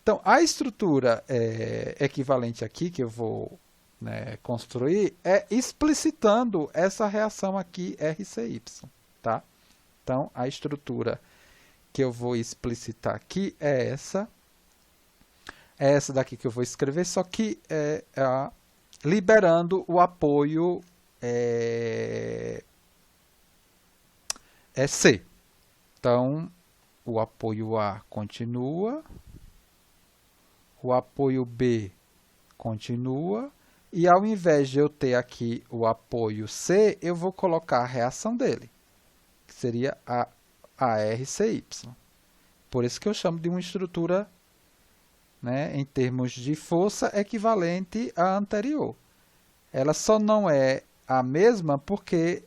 Então, a estrutura equivalente aqui que eu vou, né, construir é explicitando essa reação aqui RCY, tá? Então, a estrutura que eu vou explicitar aqui é essa daqui que eu vou escrever, só que liberando o apoio C. Então, o apoio A continua, o apoio B continua, e ao invés de eu ter aqui o apoio C, eu vou colocar a reação dele, que seria a RCY. Por isso que eu chamo de uma estrutura, né, em termos de força, equivalente à anterior. Ela só não é a mesma porque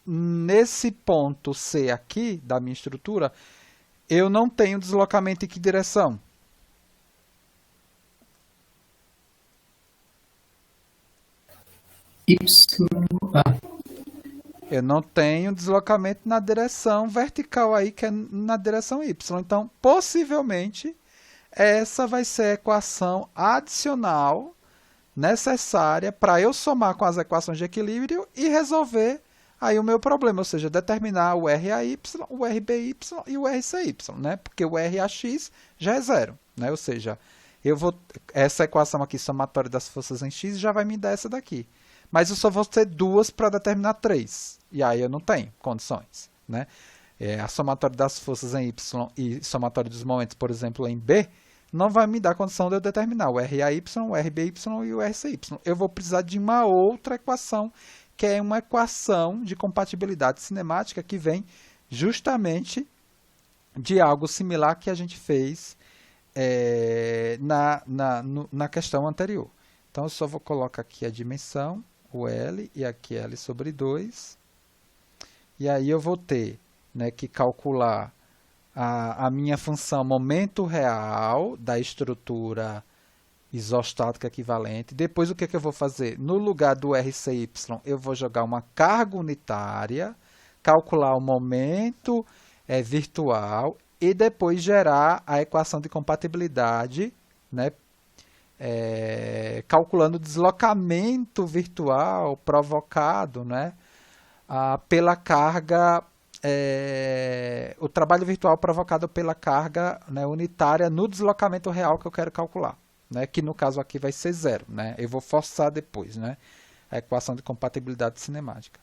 nesse ponto C aqui da minha estrutura, eu não tenho deslocamento em que direção? YA. Eu não tenho deslocamento na direção vertical aí, que é na direção Y. Então, possivelmente, essa vai ser a equação adicional necessária para eu somar com as equações de equilíbrio e resolver aí o meu problema, ou seja, determinar o RAY, o RBY e o RCY, né? Porque o RAX já é zero, né? Ou seja, essa equação aqui somatória das forças em X já vai me dar essa daqui. Mas eu só vou ter duas para determinar três. E aí eu não tenho condições, né? A somatória das forças em Y e somatória dos momentos, por exemplo, em B, não vai me dar condição de eu determinar o RAY, o RBY e o RCY. Eu vou precisar de uma outra equação, que é uma equação de compatibilidade cinemática que vem justamente de algo similar que a gente fez na questão anterior. Então, eu só vou colocar aqui a dimensão, o L, e aqui L sobre 2. E aí eu vou ter, né, que calcular a minha função momento real da estrutura isostática equivalente. Depois, o que eu vou fazer? No lugar do RCY, eu vou jogar uma carga unitária, calcular o momento virtual e depois gerar a equação de compatibilidade, né, calculando o deslocamento virtual provocado, né, pela carga, o trabalho virtual provocado pela carga, né, unitária no deslocamento real que eu quero calcular, né, que no caso aqui vai ser zero, né, eu vou forçar depois, né, a equação de compatibilidade cinemática.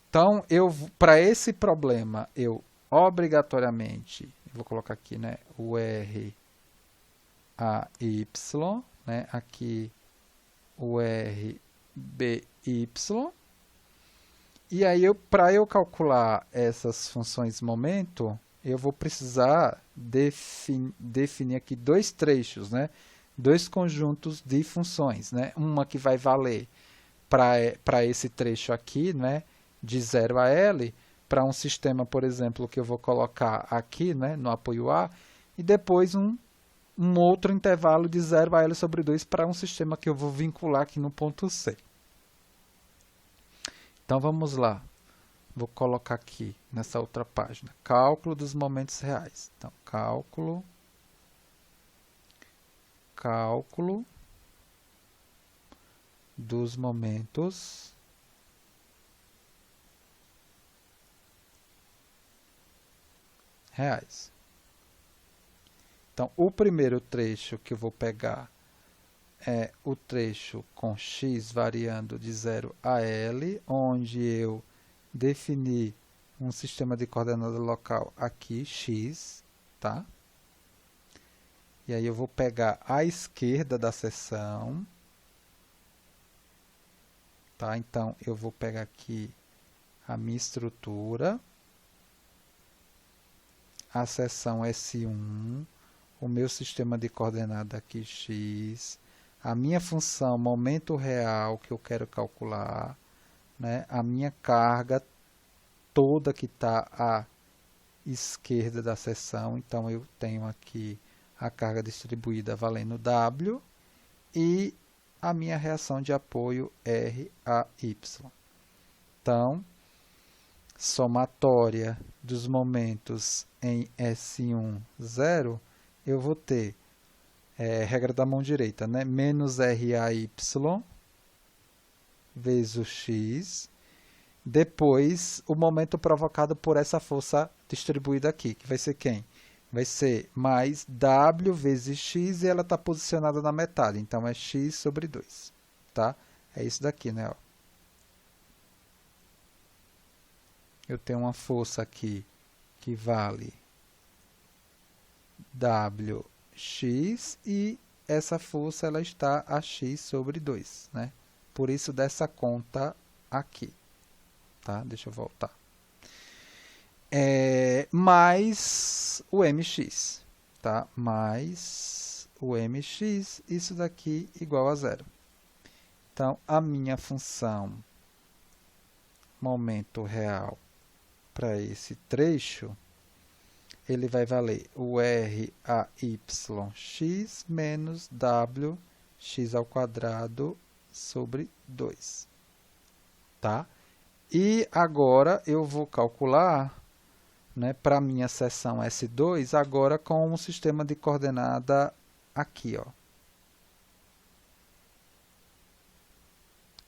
Então, para esse problema, eu obrigatoriamente, vou colocar aqui, né, o RAY, né, aqui o RBY, e aí para eu calcular essas funções momento, eu vou precisar definir aqui dois trechos, né, dois conjuntos de funções, né, uma que vai valer para esse trecho aqui, né, de 0 a L, para um sistema, por exemplo, que eu vou colocar aqui, né, no apoio A, e depois um outro intervalo de 0 a L sobre 2 para um sistema que eu vou vincular aqui no ponto C. Então, vamos lá. Vou colocar aqui, nessa outra página, cálculo dos momentos reais. Então, cálculo dos momentos reais. Então, o primeiro trecho que eu vou pegar é o trecho com x variando de 0 a L, onde eu defini um sistema de coordenada local aqui, x, tá? E aí eu vou pegar a esquerda da seção, tá? Então, eu vou pegar aqui a minha estrutura, a seção S1, o meu sistema de coordenada aqui, x, a minha função momento real que eu quero calcular, né, a minha carga toda que está à esquerda da seção, então eu tenho aqui a carga distribuída valendo W, e a minha reação de apoio RAY. Então, somatória dos momentos em S1, 0, eu vou ter, regra da mão direita, né? Menos RAY vezes o X, depois o momento provocado por essa força distribuída aqui, que vai ser quem? Vai ser mais W vezes X e ela está posicionada na metade, então é X sobre 2, tá? É isso daqui, né? Ó. Eu tenho uma força aqui que vale WX e essa força ela está a X sobre 2, né? Por isso dessa conta aqui, tá? Deixa eu voltar. Mais o mx, tá? Mais o mx, isso daqui igual a 0. Então, a minha função momento real para esse trecho, ele vai valer o RAYX menos WX ao quadrado sobre 2, tá? E agora eu vou calcular, né, para a minha seção S2, agora com um sistema de coordenada aqui, ó.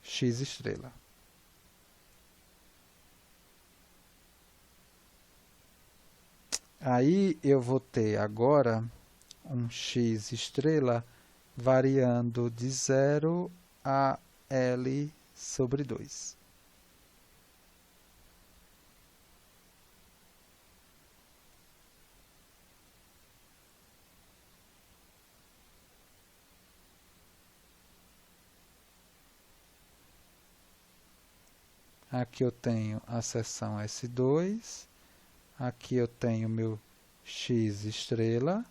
X estrela. Aí eu vou ter agora um X estrela variando de 0 a L sobre 2. Aqui eu tenho a seção S2, aqui eu tenho meu X estrela,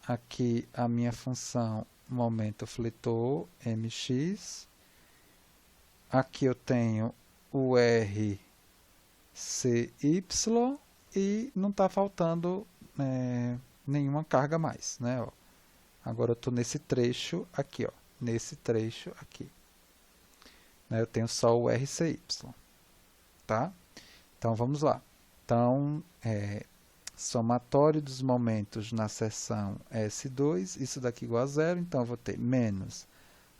aqui a minha função momento fletor, mx, aqui eu tenho o RCY e não está faltando nenhuma carga mais, né? Ó. Agora eu estou nesse trecho aqui, ó, nesse trecho aqui. Eu tenho só o RCY, tá? Então, vamos lá. Então, somatório dos momentos na seção S2, isso daqui igual a 0, então eu vou ter menos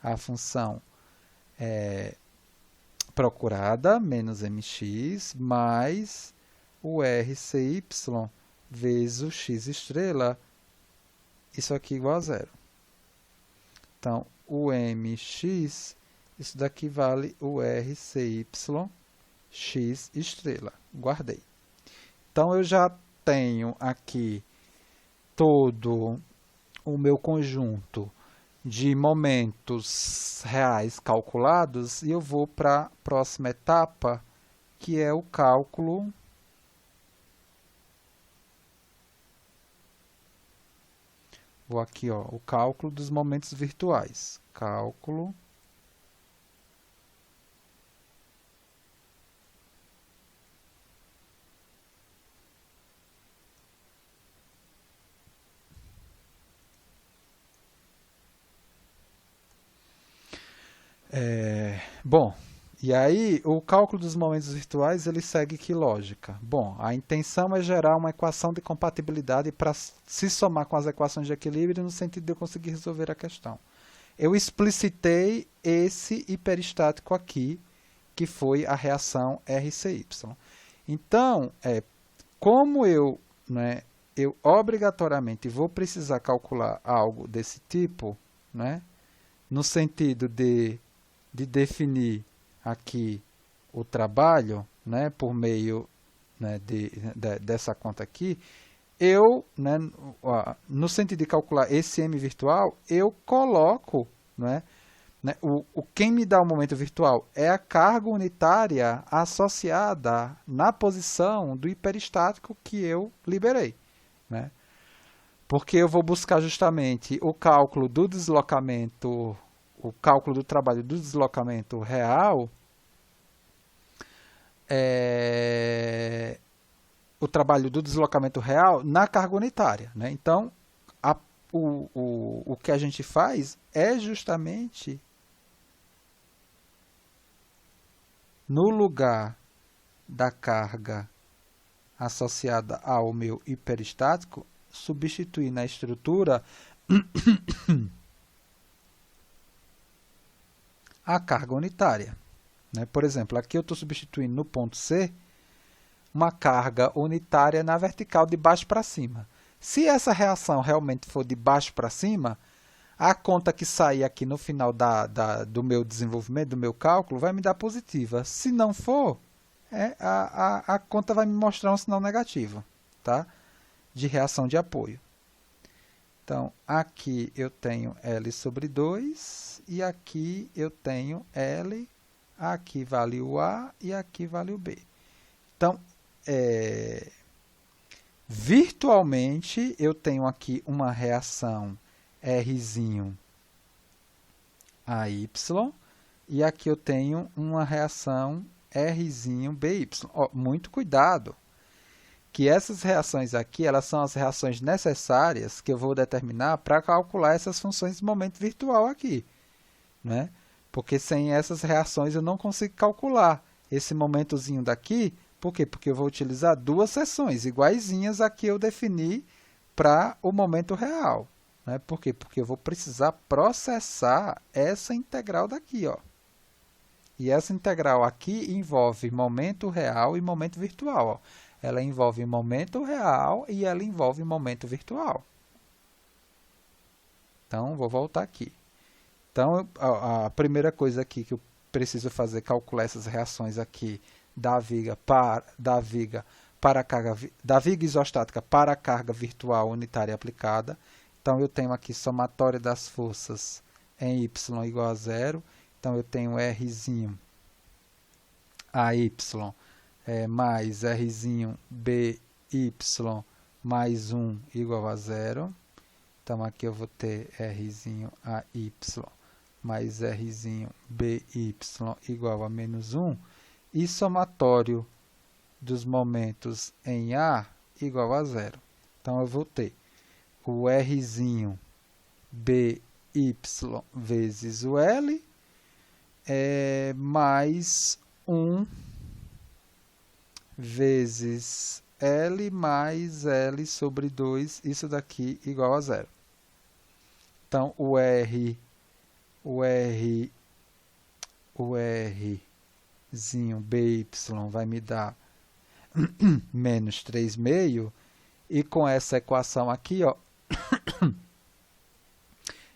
a função procurada, menos mx, mais o RCY vezes o x estrela, isso aqui igual a 0. Então, o mx, isso daqui vale o RCY x estrela. Guardei. Então, eu já tenho aqui todo o meu conjunto de momentos reais calculados e eu vou para a próxima etapa, que é o cálculo vou aqui, ó, o cálculo dos momentos virtuais. Cálculo bom, e aí o cálculo dos momentos virtuais ele segue que lógica? Bom, a intenção é gerar uma equação de compatibilidade para se somar com as equações de equilíbrio no sentido de eu conseguir resolver a questão. Eu explicitei esse hiperestático aqui, que foi a reação RCY. Então, como eu obrigatoriamente vou precisar calcular algo desse tipo, né, no sentido de definir aqui o trabalho, né, por meio, né, dessa conta aqui, eu, né, no sentido de calcular esse m virtual, eu coloco, né, quem me dá o momento virtual é a carga unitária associada na posição do hiperestático que eu liberei, né? Porque eu vou buscar justamente o cálculo do deslocamento, o cálculo do trabalho do deslocamento real, o trabalho do deslocamento real na carga unitária, né? Então, o que a gente faz é justamente no lugar da carga associada ao meu hiperestático, substituir na estrutura a carga unitária. Né? Por exemplo, aqui eu estou substituindo no ponto C uma carga unitária na vertical de baixo para cima. Se essa reação realmente for de baixo para cima, a conta que sair aqui no final do meu desenvolvimento, do meu cálculo, vai me dar positiva. Se não for, a conta vai me mostrar um sinal negativo, tá? De reação de apoio. Então, aqui eu tenho L sobre 2 e aqui eu tenho L, aqui vale o A e aqui vale o B. Então, virtualmente, eu tenho aqui uma reação Rzinho AY e aqui eu tenho uma reação Rzinho BY. Ó, muito cuidado, que essas reações aqui, elas são as reações necessárias que eu vou determinar para calcular essas funções de momento virtual aqui, né? Porque sem essas reações eu não consigo calcular esse momentozinho daqui. Por quê? Porque eu vou utilizar duas seções iguaizinhas a que eu defini para o momento real. Né? Por quê? Porque eu vou precisar processar essa integral daqui. Ó. E essa integral aqui envolve momento real e momento virtual. Ó. Ela envolve momento real e ela envolve momento virtual. Então, vou voltar aqui. Então, a primeira coisa aqui que eu preciso fazer é calcular essas reações aqui da viga isostática para a carga virtual unitária aplicada. Então, eu tenho aqui somatório das forças em y igual a 0. Então, eu tenho Rzinho AY mais Rzinho BY mais 1 igual a 0. Então, aqui eu vou ter Rzinho AY mais Rzinho BY igual a menos 1. E somatório dos momentos em A igual a 0. Então, eu vou ter o Rzinho BY vezes o L mais 1 vezes L mais L sobre 2, isso daqui igual a 0. Então, o Rzinho BY vai me dar menos 3,5, e com essa equação aqui, ó,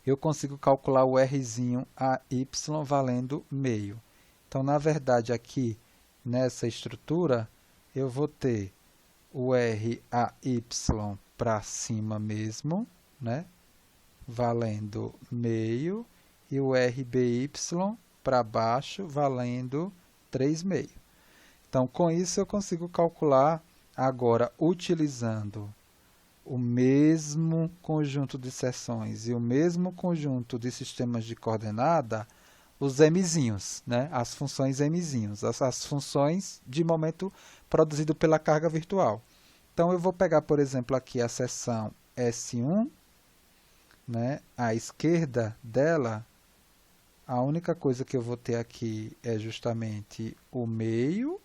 eu consigo calcular o Rzinho AY valendo meio. Então, na verdade, aqui, nessa estrutura, eu vou ter o RAY para cima mesmo, né? Valendo meio, e o RBY para baixo, valendo 3,5. Então, com isso, eu consigo calcular agora, utilizando o mesmo conjunto de seções e o mesmo conjunto de sistemas de coordenada, os mzinhos, né? As funções mzinhos, as funções de momento produzido pela carga virtual. Então, eu vou pegar, por exemplo, aqui a seção S1, né? À esquerda dela, a única coisa que eu vou ter aqui é justamente o meio,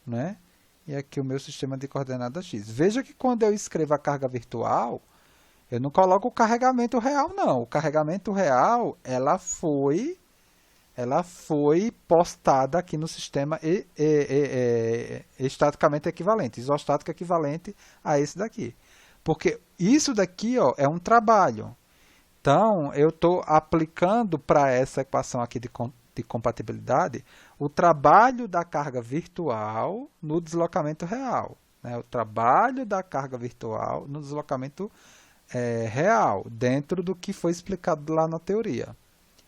né? E aqui o meu sistema de coordenadas x. Veja que quando eu escrevo a carga virtual, eu não coloco o carregamento real, não. O carregamento real, ela foi postada aqui no sistema estaticamente equivalente, isostático equivalente a esse daqui. Porque isso daqui, ó, é um trabalho. Então, eu estou aplicando para essa equação aqui de compatibilidade o trabalho da carga virtual no deslocamento real. Né? O trabalho da carga virtual no deslocamento real, dentro do que foi explicado lá na teoria.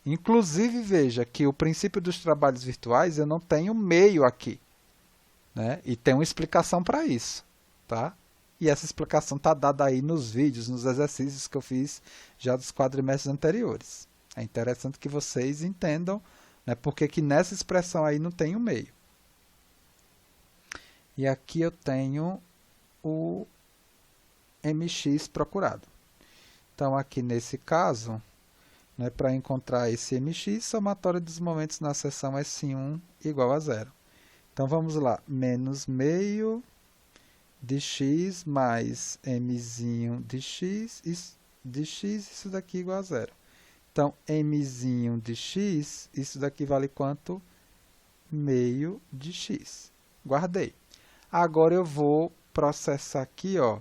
Inclusive, veja que o princípio dos trabalhos virtuais eu não tenho meio aqui. Né? E tem uma explicação para isso. Tá? E essa explicação está dada aí nos vídeos, nos exercícios que eu fiz já dos quadrimestres anteriores. É interessante que vocês entendam, né, porque que nessa expressão aí não tem o meio. E aqui eu tenho o mx procurado. Então, aqui nesse caso, né, para encontrar esse mx, somatório dos momentos na seção S1 igual a zero. Então, vamos lá. Menos meio de x mais mzinho de x, isso daqui igual a zero. Então, mzinho de x, isso daqui vale quanto? Meio de x. Guardei. Agora eu vou processar aqui, ó,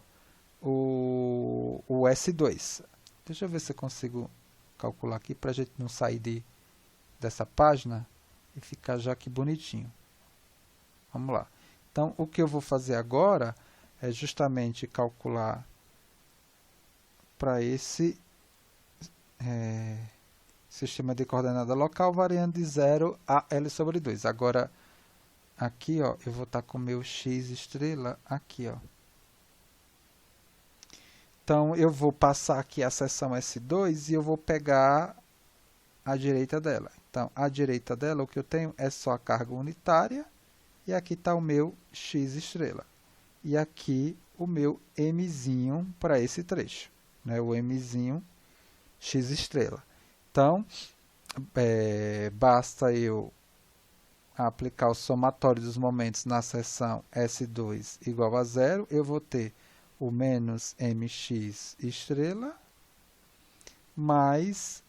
o S2. Deixa eu ver se eu consigo calcular aqui para a gente não sair dessa página e ficar já aqui bonitinho. Vamos lá. Então, o que eu vou fazer agora é justamente calcular para esse sistema de coordenada local variando de 0 a L sobre 2. Agora, aqui, ó, eu vou estar com o meu x estrela aqui, ó. Então, eu vou passar aqui a seção S2 e eu vou pegar a direita dela. Então, a direita dela, o que eu tenho é só a carga unitária e aqui está o meu x estrela. E aqui o meu mzinho para esse trecho, né? O mzinho x estrela. Então, basta eu aplicar o somatório dos momentos na seção S2 igual a zero, eu vou ter o menos mx estrela mais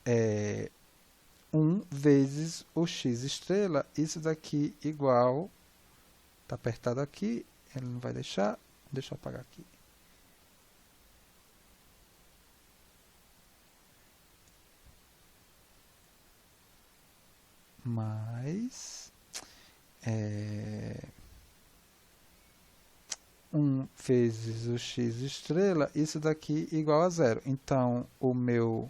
1 vezes o x estrela, isso daqui igual, está apertado aqui, ele não vai deixar, deixa eu apagar aqui. Mais 1 vezes o x estrela, isso daqui igual a zero. Então, o meu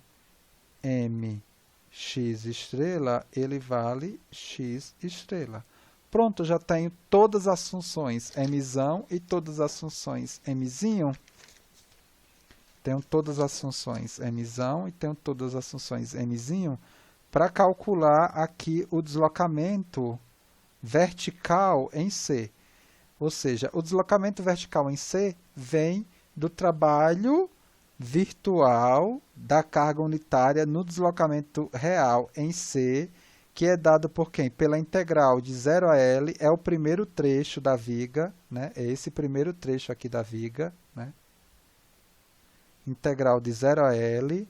mx estrela, ele vale x estrela. Pronto, já tenho todas as funções mzão e todas as funções mzinho. Tenho todas as funções mzão e tenho todas as funções mzinho para calcular aqui o deslocamento vertical em C. Ou seja, o deslocamento vertical em C vem do trabalho virtual da carga unitária no deslocamento real em C, que é dado por quem? Pela integral de 0 a L, é o primeiro trecho da viga, né? É esse primeiro trecho aqui da viga, né? Integral de 0 a L,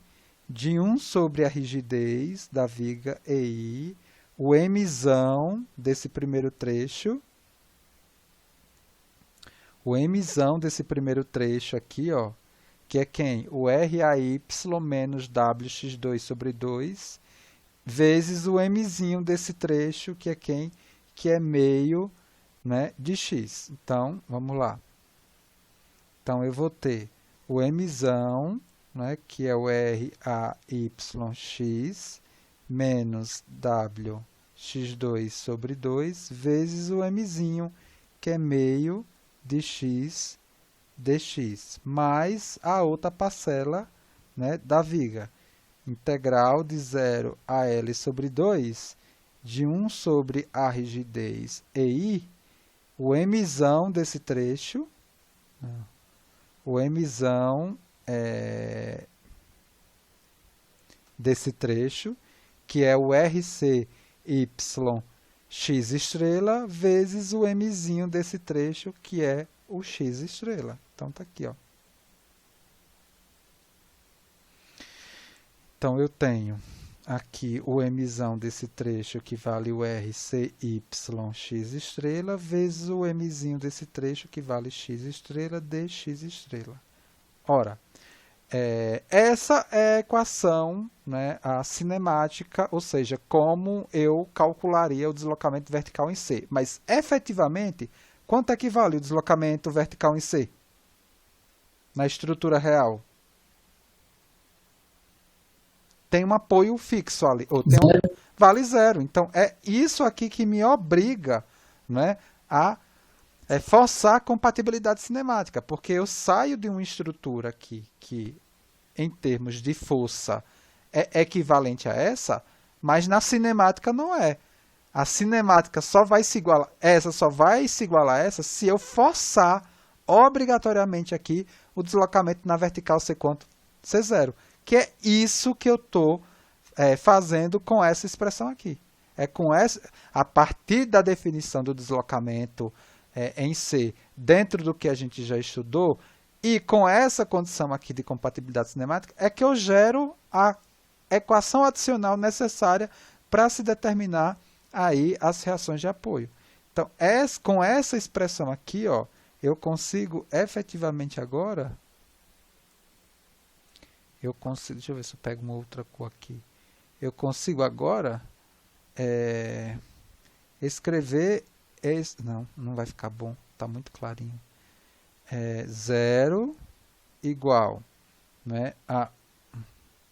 de 1 sobre a rigidez da viga EI, o mzão desse primeiro trecho, aqui, ó, que é quem? O RAY menos WX2 sobre 2, vezes o mzinho desse trecho, que é quem? Que é meio, né, de x. Então, vamos lá. Então, eu vou ter o mzão, né, que é o RAYX, menos WX2 sobre 2, vezes o mzinho, que é meio de x dx, mais a outra parcela, né, da viga. Integral de 0 a L sobre 2, de 1 sobre a rigidez EI, o mzão desse trecho, o mzão desse trecho, que é o RCY x estrela, vezes o mzinho desse trecho, que é o x estrela. Então, está aqui, ó. Então, eu tenho aqui o mzão desse trecho, que vale o RCY x estrela, vezes o mzinho desse trecho, que vale x estrela dx estrela. Ora, essa é a equação, né, a cinemática, ou seja, como eu calcularia o deslocamento vertical em C. Mas, efetivamente, quanto é que vale o deslocamento vertical em C? Na estrutura real? Tem um apoio fixo ali, ou tem vale zero. Então, é isso aqui que me obriga, né, a forçar a compatibilidade cinemática, porque eu saio de uma estrutura aqui que, em termos de força, é equivalente a essa, mas na cinemática não é. A cinemática só vai se igualar, a essa se eu forçar obrigatoriamente aqui o deslocamento na vertical ser quanto? Ser zero. Que é isso que eu estou fazendo com essa expressão aqui. É com essa, a partir da definição do deslocamento em C, dentro do que a gente já estudou, e com essa condição aqui de compatibilidade cinemática, é que eu gero a equação adicional necessária para se determinar aí as reações de apoio. Então, com essa expressão aqui, ó, eu consigo efetivamente agora... deixa eu ver se eu pego uma outra cor aqui. Eu consigo agora escrever... não vai ficar bom, está muito clarinho. 0 igual, né, a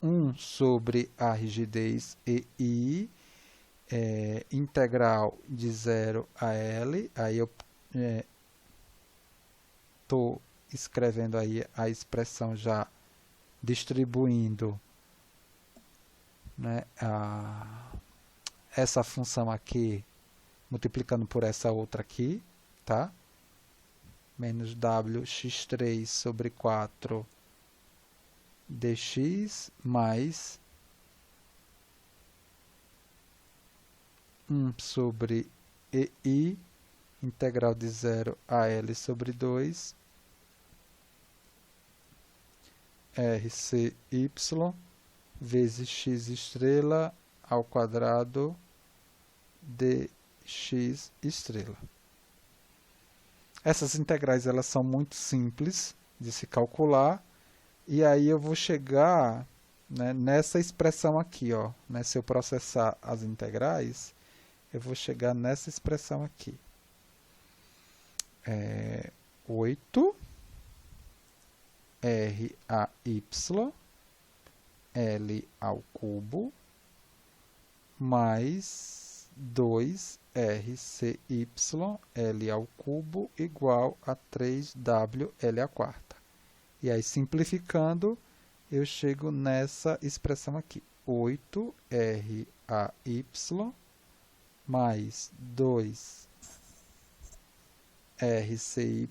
1 sobre a rigidez EI, integral de 0 a L. Aí eu estou escrevendo aí a expressão já distribuindo, né, essa função aqui, multiplicando por essa outra aqui, tá? Menos wx3 sobre 4 dx mais 1 sobre EI, integral de 0 a L sobre 2, RCY, vezes x estrela ao quadrado dx estrela. Essas integrais elas são muito simples de se calcular, e aí eu vou chegar, né, nessa expressão aqui, ó, né, se eu processar as integrais, eu vou chegar nessa expressão aqui. 8 RAY L ao cubo mais 2 RCY L ao cubo igual a 3W L à quarta. E aí, simplificando, eu chego nessa expressão aqui. 8 RAY mais 2 RCY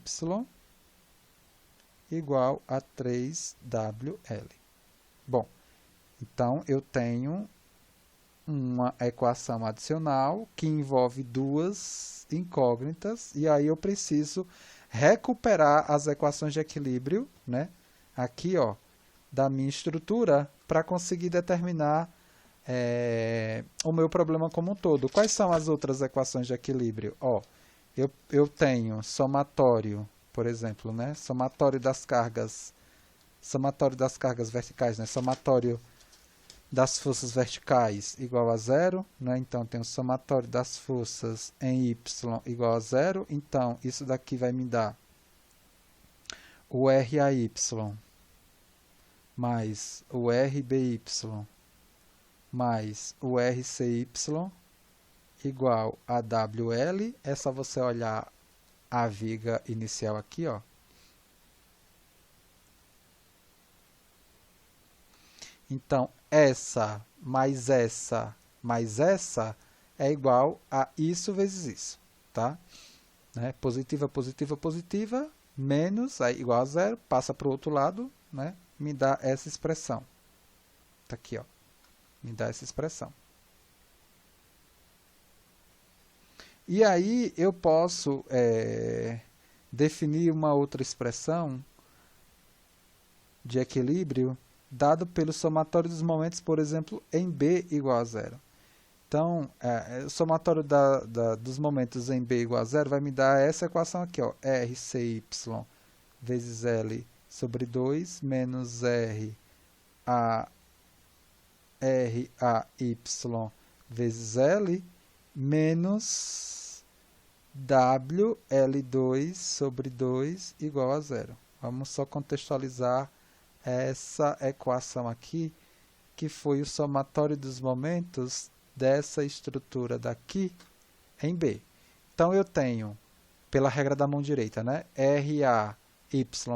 igual a 3WL. Bom, então eu tenho uma equação adicional que envolve duas incógnitas, e aí eu preciso recuperar as equações de equilíbrio, né, aqui, ó, da minha estrutura, para conseguir determinar o meu problema como um todo. Quais são as outras equações de equilíbrio? Ó, eu tenho somatório, por exemplo, né, somatório das cargas verticais, né, somatório das forças verticais igual a 0, né? Então tem o somatório das forças em y igual a 0, então isso daqui vai me dar o RAY mais o RBY mais o RCY igual a WL. É só você olhar a viga inicial aqui, ó. Então, essa mais essa mais essa é igual a isso vezes isso, tá? Né? Positiva, positiva, positiva, menos, aí igual a 0, passa para o outro lado, né? Me dá essa expressão. Tá aqui, ó. Me dá essa expressão. E aí eu posso definir uma outra expressão de equilíbrio dado pelo somatório dos momentos, por exemplo, em B igual a 0. Então, o somatório dos momentos em B igual a 0 vai me dar essa equação aqui, ó, RCY vezes L sobre 2 menos RAY vezes L menos WL2 sobre 2 igual a 0. Vamos só contextualizar essa equação aqui, que foi o somatório dos momentos dessa estrutura daqui em B. Então, eu tenho, pela regra da mão direita, né, RAY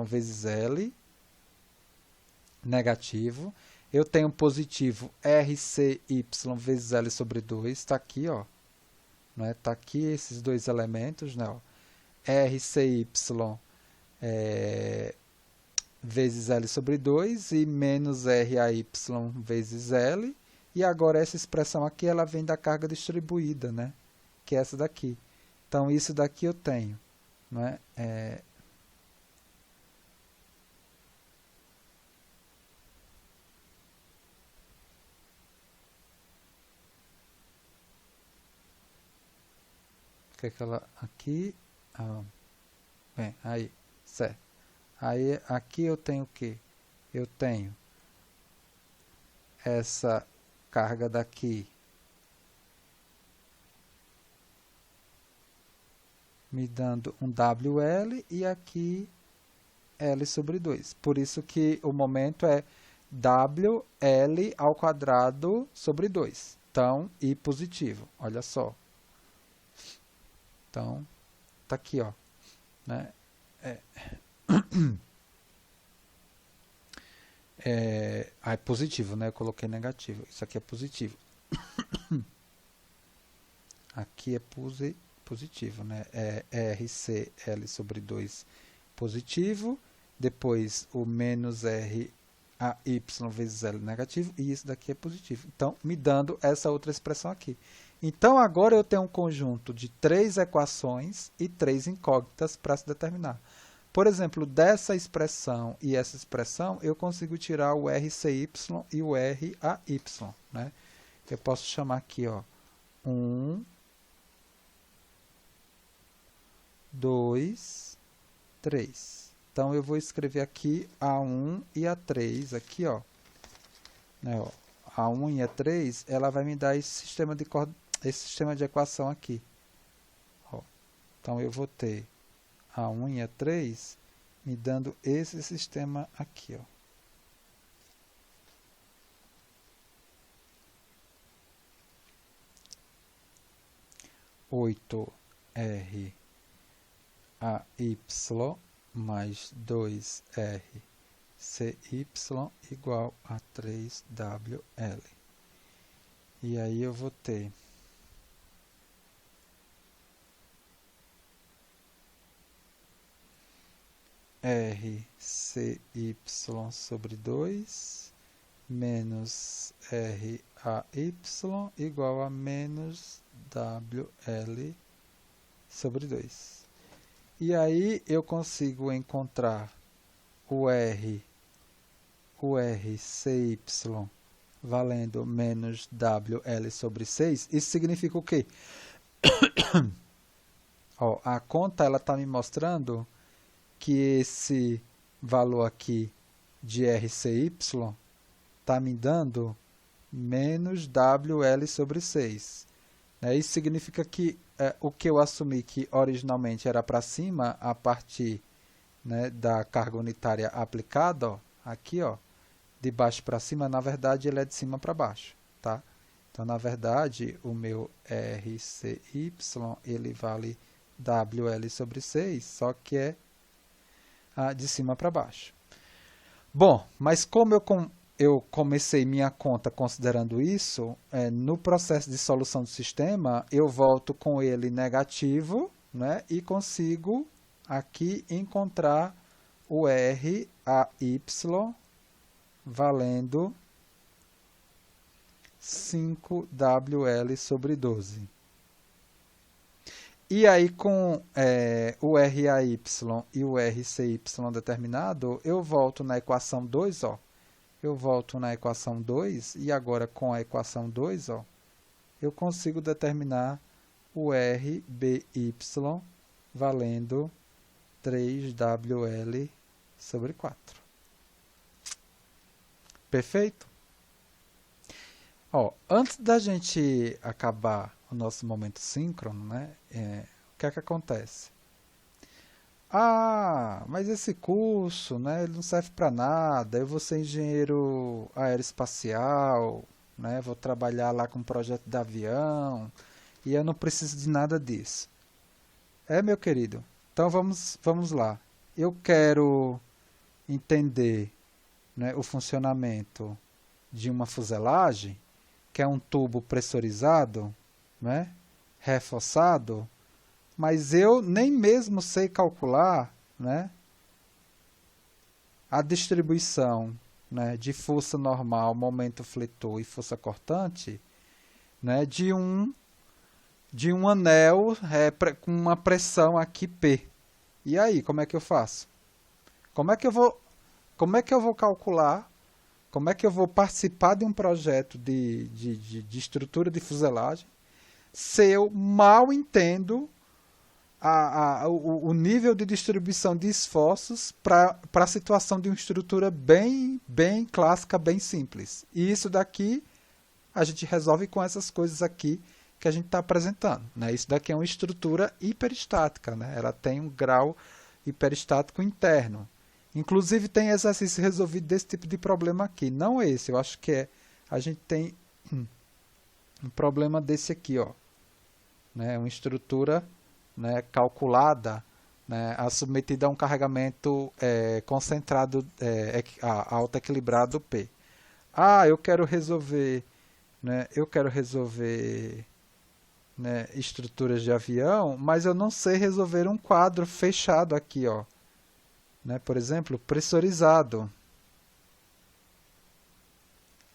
vezes L, negativo. Eu tenho positivo RCY vezes L sobre 2, está aqui, ó. Né, tá aqui esses dois elementos, né, ó. RCY vezes L sobre 2 e menos RAY vezes L. E agora essa expressão aqui, ela vem da carga distribuída, né? Que é essa daqui. Então, isso daqui eu tenho, né? Que ela aqui, bem, aí, certo. Aí aqui eu tenho o quê? Eu tenho essa carga daqui me dando um WL e aqui L sobre 2. Por isso que o momento é WL ao quadrado sobre 2. Então, I positivo, olha só. Então, tá aqui, ó, né? É positivo, né? Eu coloquei negativo. Isso aqui é positivo. Aqui é positivo, né? É RCL sobre 2 positivo. Depois o menos RAY vezes L negativo. E isso daqui é positivo. Então, me dando essa outra expressão aqui. Então, agora eu tenho um conjunto de 3 equações e 3 incógnitas para se determinar. Por exemplo, dessa expressão e essa expressão, eu consigo tirar o RCY e o RAY, né? Eu posso chamar aqui, ó, 1, 2, 3. Então, eu vou escrever aqui A1 e A3, aqui, ó. Né, ó. A1 e A3, ela vai me dar esse sistema de equação aqui. Ó. Então, eu vou ter A1 e A3 me dando esse sistema aqui, ó. Oito R AY mais 2R CY igual a 3WL. E aí eu vou ter RCY sobre 2 menos RAY igual a menos WL sobre 2. E aí eu consigo encontrar o RCY valendo menos WL sobre 6. Isso significa o quê? Ó, a conta está me mostrando que esse valor aqui de RCY está me dando menos WL sobre 6. Isso significa que o que eu assumi que originalmente era para cima, a partir, né, da carga unitária aplicada, ó, aqui, ó, de baixo para cima, na verdade ele é de cima para baixo, tá? Então, na verdade, o meu RCY, ele vale WL sobre 6, só que é de cima para baixo. Bom, mas como eu comecei minha conta considerando isso, no processo de solução do sistema, eu volto com ele negativo, né, e consigo aqui encontrar o RAY valendo 5WL sobre 12. E aí, com o RAY e o RCY determinado, eu volto na equação 2, ó. Eu volto na equação 2 e agora com a equação 2, ó, eu consigo determinar o RBY valendo 3WL sobre 4. Perfeito? Ó, antes da gente acabar o nosso momento síncrono, né, o que é que acontece? Ah, mas esse curso, né, ele não serve para nada, eu vou ser engenheiro aeroespacial, né, vou trabalhar lá com um projeto de avião, e eu não preciso de nada disso. Meu querido, então vamos lá. Eu quero entender, né, o funcionamento de uma fuselagem, que é um tubo pressurizado, né, reforçado, mas eu nem mesmo sei calcular, né, a distribuição, né, de força normal, momento fletor e força cortante, né, de um anel com uma pressão aqui P. E aí, como é que eu faço? Como é que eu vou, como é que eu vou calcular? Como é que eu vou participar de um projeto de estrutura de fuselagem se eu mal entendo o nível de distribuição de esforços para a situação de uma estrutura bem clássica, bem simples? E isso daqui a gente resolve com essas coisas aqui que a gente está apresentando, né? Isso daqui é uma estrutura hiperestática, né? Ela tem um grau hiperestático interno. Inclusive tem exercício resolvido desse tipo de problema aqui. Não esse, eu acho que a gente tem um problema desse aqui, ó, né? Uma estrutura, né, calculada, né, submetida a um carregamento concentrado, autoequilibrado P. Ah, eu quero resolver, né, né, estruturas de avião, mas eu não sei resolver um quadro fechado aqui, ó, né, por exemplo, pressurizado,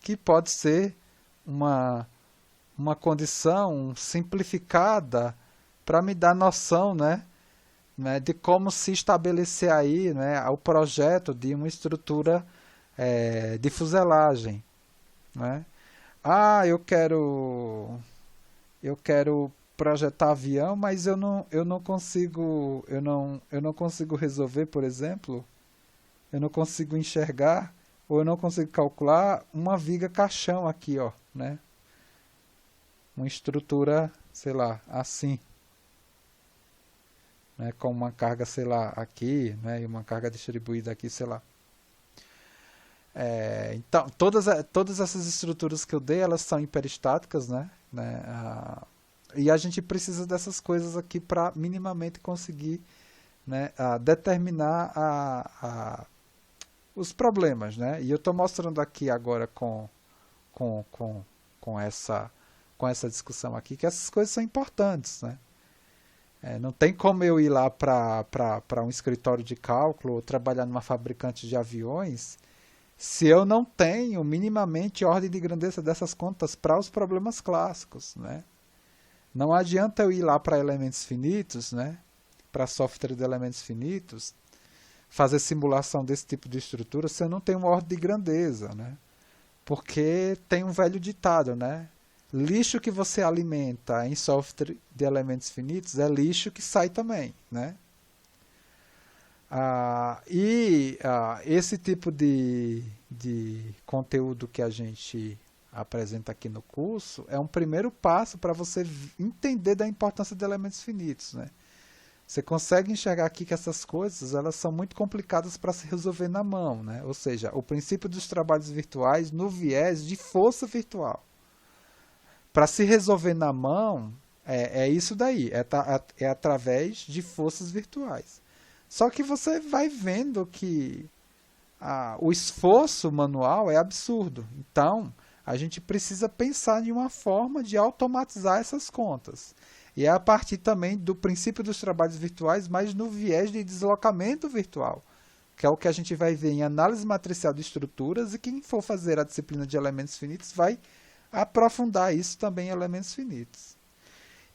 que pode ser uma condição simplificada para me dar noção, né, de como se estabelecer aí, né, o projeto de uma estrutura de fuselagem, né? Ah, eu quero projetar avião, mas eu não consigo, eu não consigo resolver, por exemplo, eu não consigo enxergar ou eu não consigo calcular uma viga caixão aqui, ó, né? Uma estrutura, sei lá, assim, né, com uma carga, sei lá, aqui, né, e uma carga distribuída aqui, sei lá. Então, todas essas estruturas que eu dei, elas são hiperestáticas, né, e a gente precisa dessas coisas aqui para minimamente conseguir, né, determinar os problemas, né? E eu estou mostrando aqui agora com, com, com essa discussão aqui que essas coisas são importantes, né? Não tem como eu ir lá para um escritório de cálculo ou trabalhar numa fabricante de aviões se eu não tenho minimamente ordem de grandeza dessas contas para os problemas clássicos, né? Não adianta eu ir lá para elementos finitos, né? Para software de elementos finitos, fazer simulação desse tipo de estrutura se eu não tenho uma ordem de grandeza, né? Porque tem um velho ditado, né? Lixo que você alimenta em software de elementos finitos é lixo que sai também, né? Esse tipo de conteúdo que a gente apresenta aqui no curso é um primeiro passo para você entender da importância de elementos finitos, né? Você consegue enxergar aqui que essas coisas elas são muito complicadas para se resolver na mão, né? Ou seja, o princípio dos trabalhos virtuais no viés de força virtual. Para se resolver na mão, é isso daí, é através de forças virtuais. Só que você vai vendo que o esforço manual é absurdo. Então, a gente precisa pensar em uma forma de automatizar essas contas. E é a partir também do princípio dos trabalhos virtuais, mas no viés de deslocamento virtual, que é o que a gente vai ver em análise matricial de estruturas, e quem for fazer a disciplina de elementos finitos vai aprofundar isso também em elementos finitos.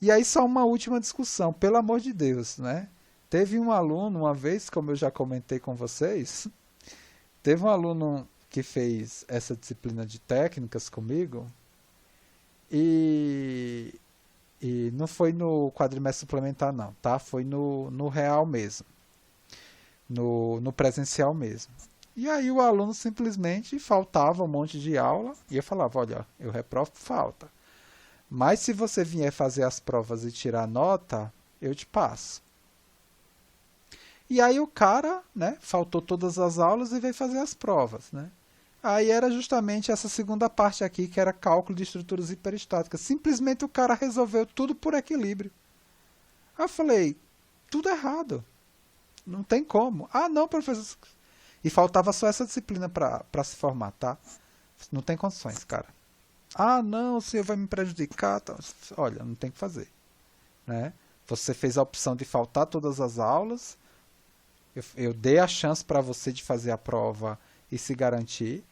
E aí só uma última discussão, pelo amor de Deus, né? Teve um aluno, uma vez, como eu já comentei com vocês, teve um aluno que fez essa disciplina de técnicas comigo e não foi no quadrimestre suplementar não, tá? Foi no real mesmo, no presencial mesmo. E aí o aluno simplesmente faltava um monte de aula e eu falava, olha, eu reprovo por falta. Mas se você vier fazer as provas e tirar nota, eu te passo. E aí o cara, né, faltou todas as aulas e veio fazer as provas, né? Aí era justamente essa segunda parte aqui, que era cálculo de estruturas hiperestáticas. Simplesmente o cara resolveu tudo por equilíbrio. Aí eu falei, tudo errado. Não tem como. Ah, não, professor. E faltava só essa disciplina para se formar, tá? Não tem condições, cara. Ah, não, o senhor vai me prejudicar. Tá? Olha, não tem o que fazer, né? Você fez a opção de faltar todas as aulas, Eu dei a chance para você de fazer a prova e se garantir,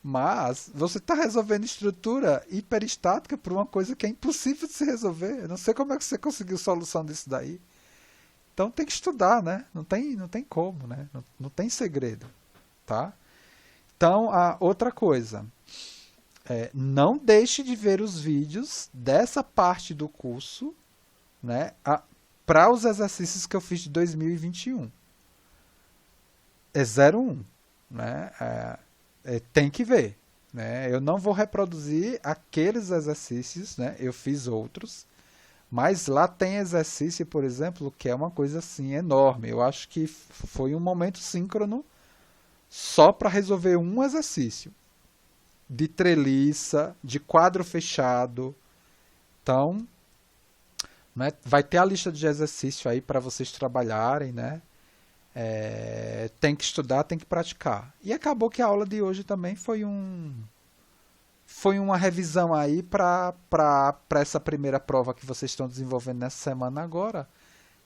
mas você está resolvendo estrutura hiperestática por uma coisa que é impossível de se resolver. Eu não sei como é que você conseguiu solução disso daí. Então tem que estudar, né? Não tem como, né? Não tem segredo, tá? Então, a outra coisa, não deixe de ver os vídeos dessa parte do curso, né, para os exercícios que eu fiz de 2021. É 01, né? Tem que ver, né? Eu não vou reproduzir aqueles exercícios, né? Eu fiz outros, mas lá tem exercício, por exemplo, que é uma coisa assim enorme. Eu acho que foi um momento síncrono só para resolver um exercício de treliça, de quadro fechado. Então, né, vai ter a lista de exercício aí para vocês trabalharem, né? Tem que estudar, tem que praticar. E acabou que a aula de hoje também foi uma revisão aí para essa primeira prova que vocês estão desenvolvendo nessa semana agora,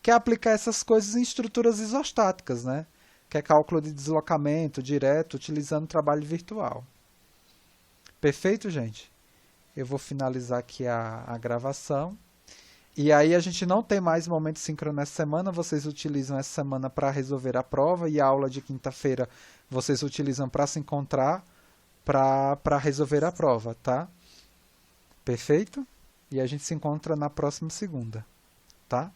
que é aplicar essas coisas em estruturas isostáticas, né? Que é cálculo de deslocamento direto utilizando trabalho virtual. Perfeito, gente? Eu vou finalizar aqui a gravação. E aí a gente não tem mais momento síncrono nessa semana, vocês utilizam essa semana para resolver a prova e a aula de quinta-feira vocês utilizam para se encontrar para resolver a prova, tá? Perfeito? E a gente se encontra na próxima segunda, tá?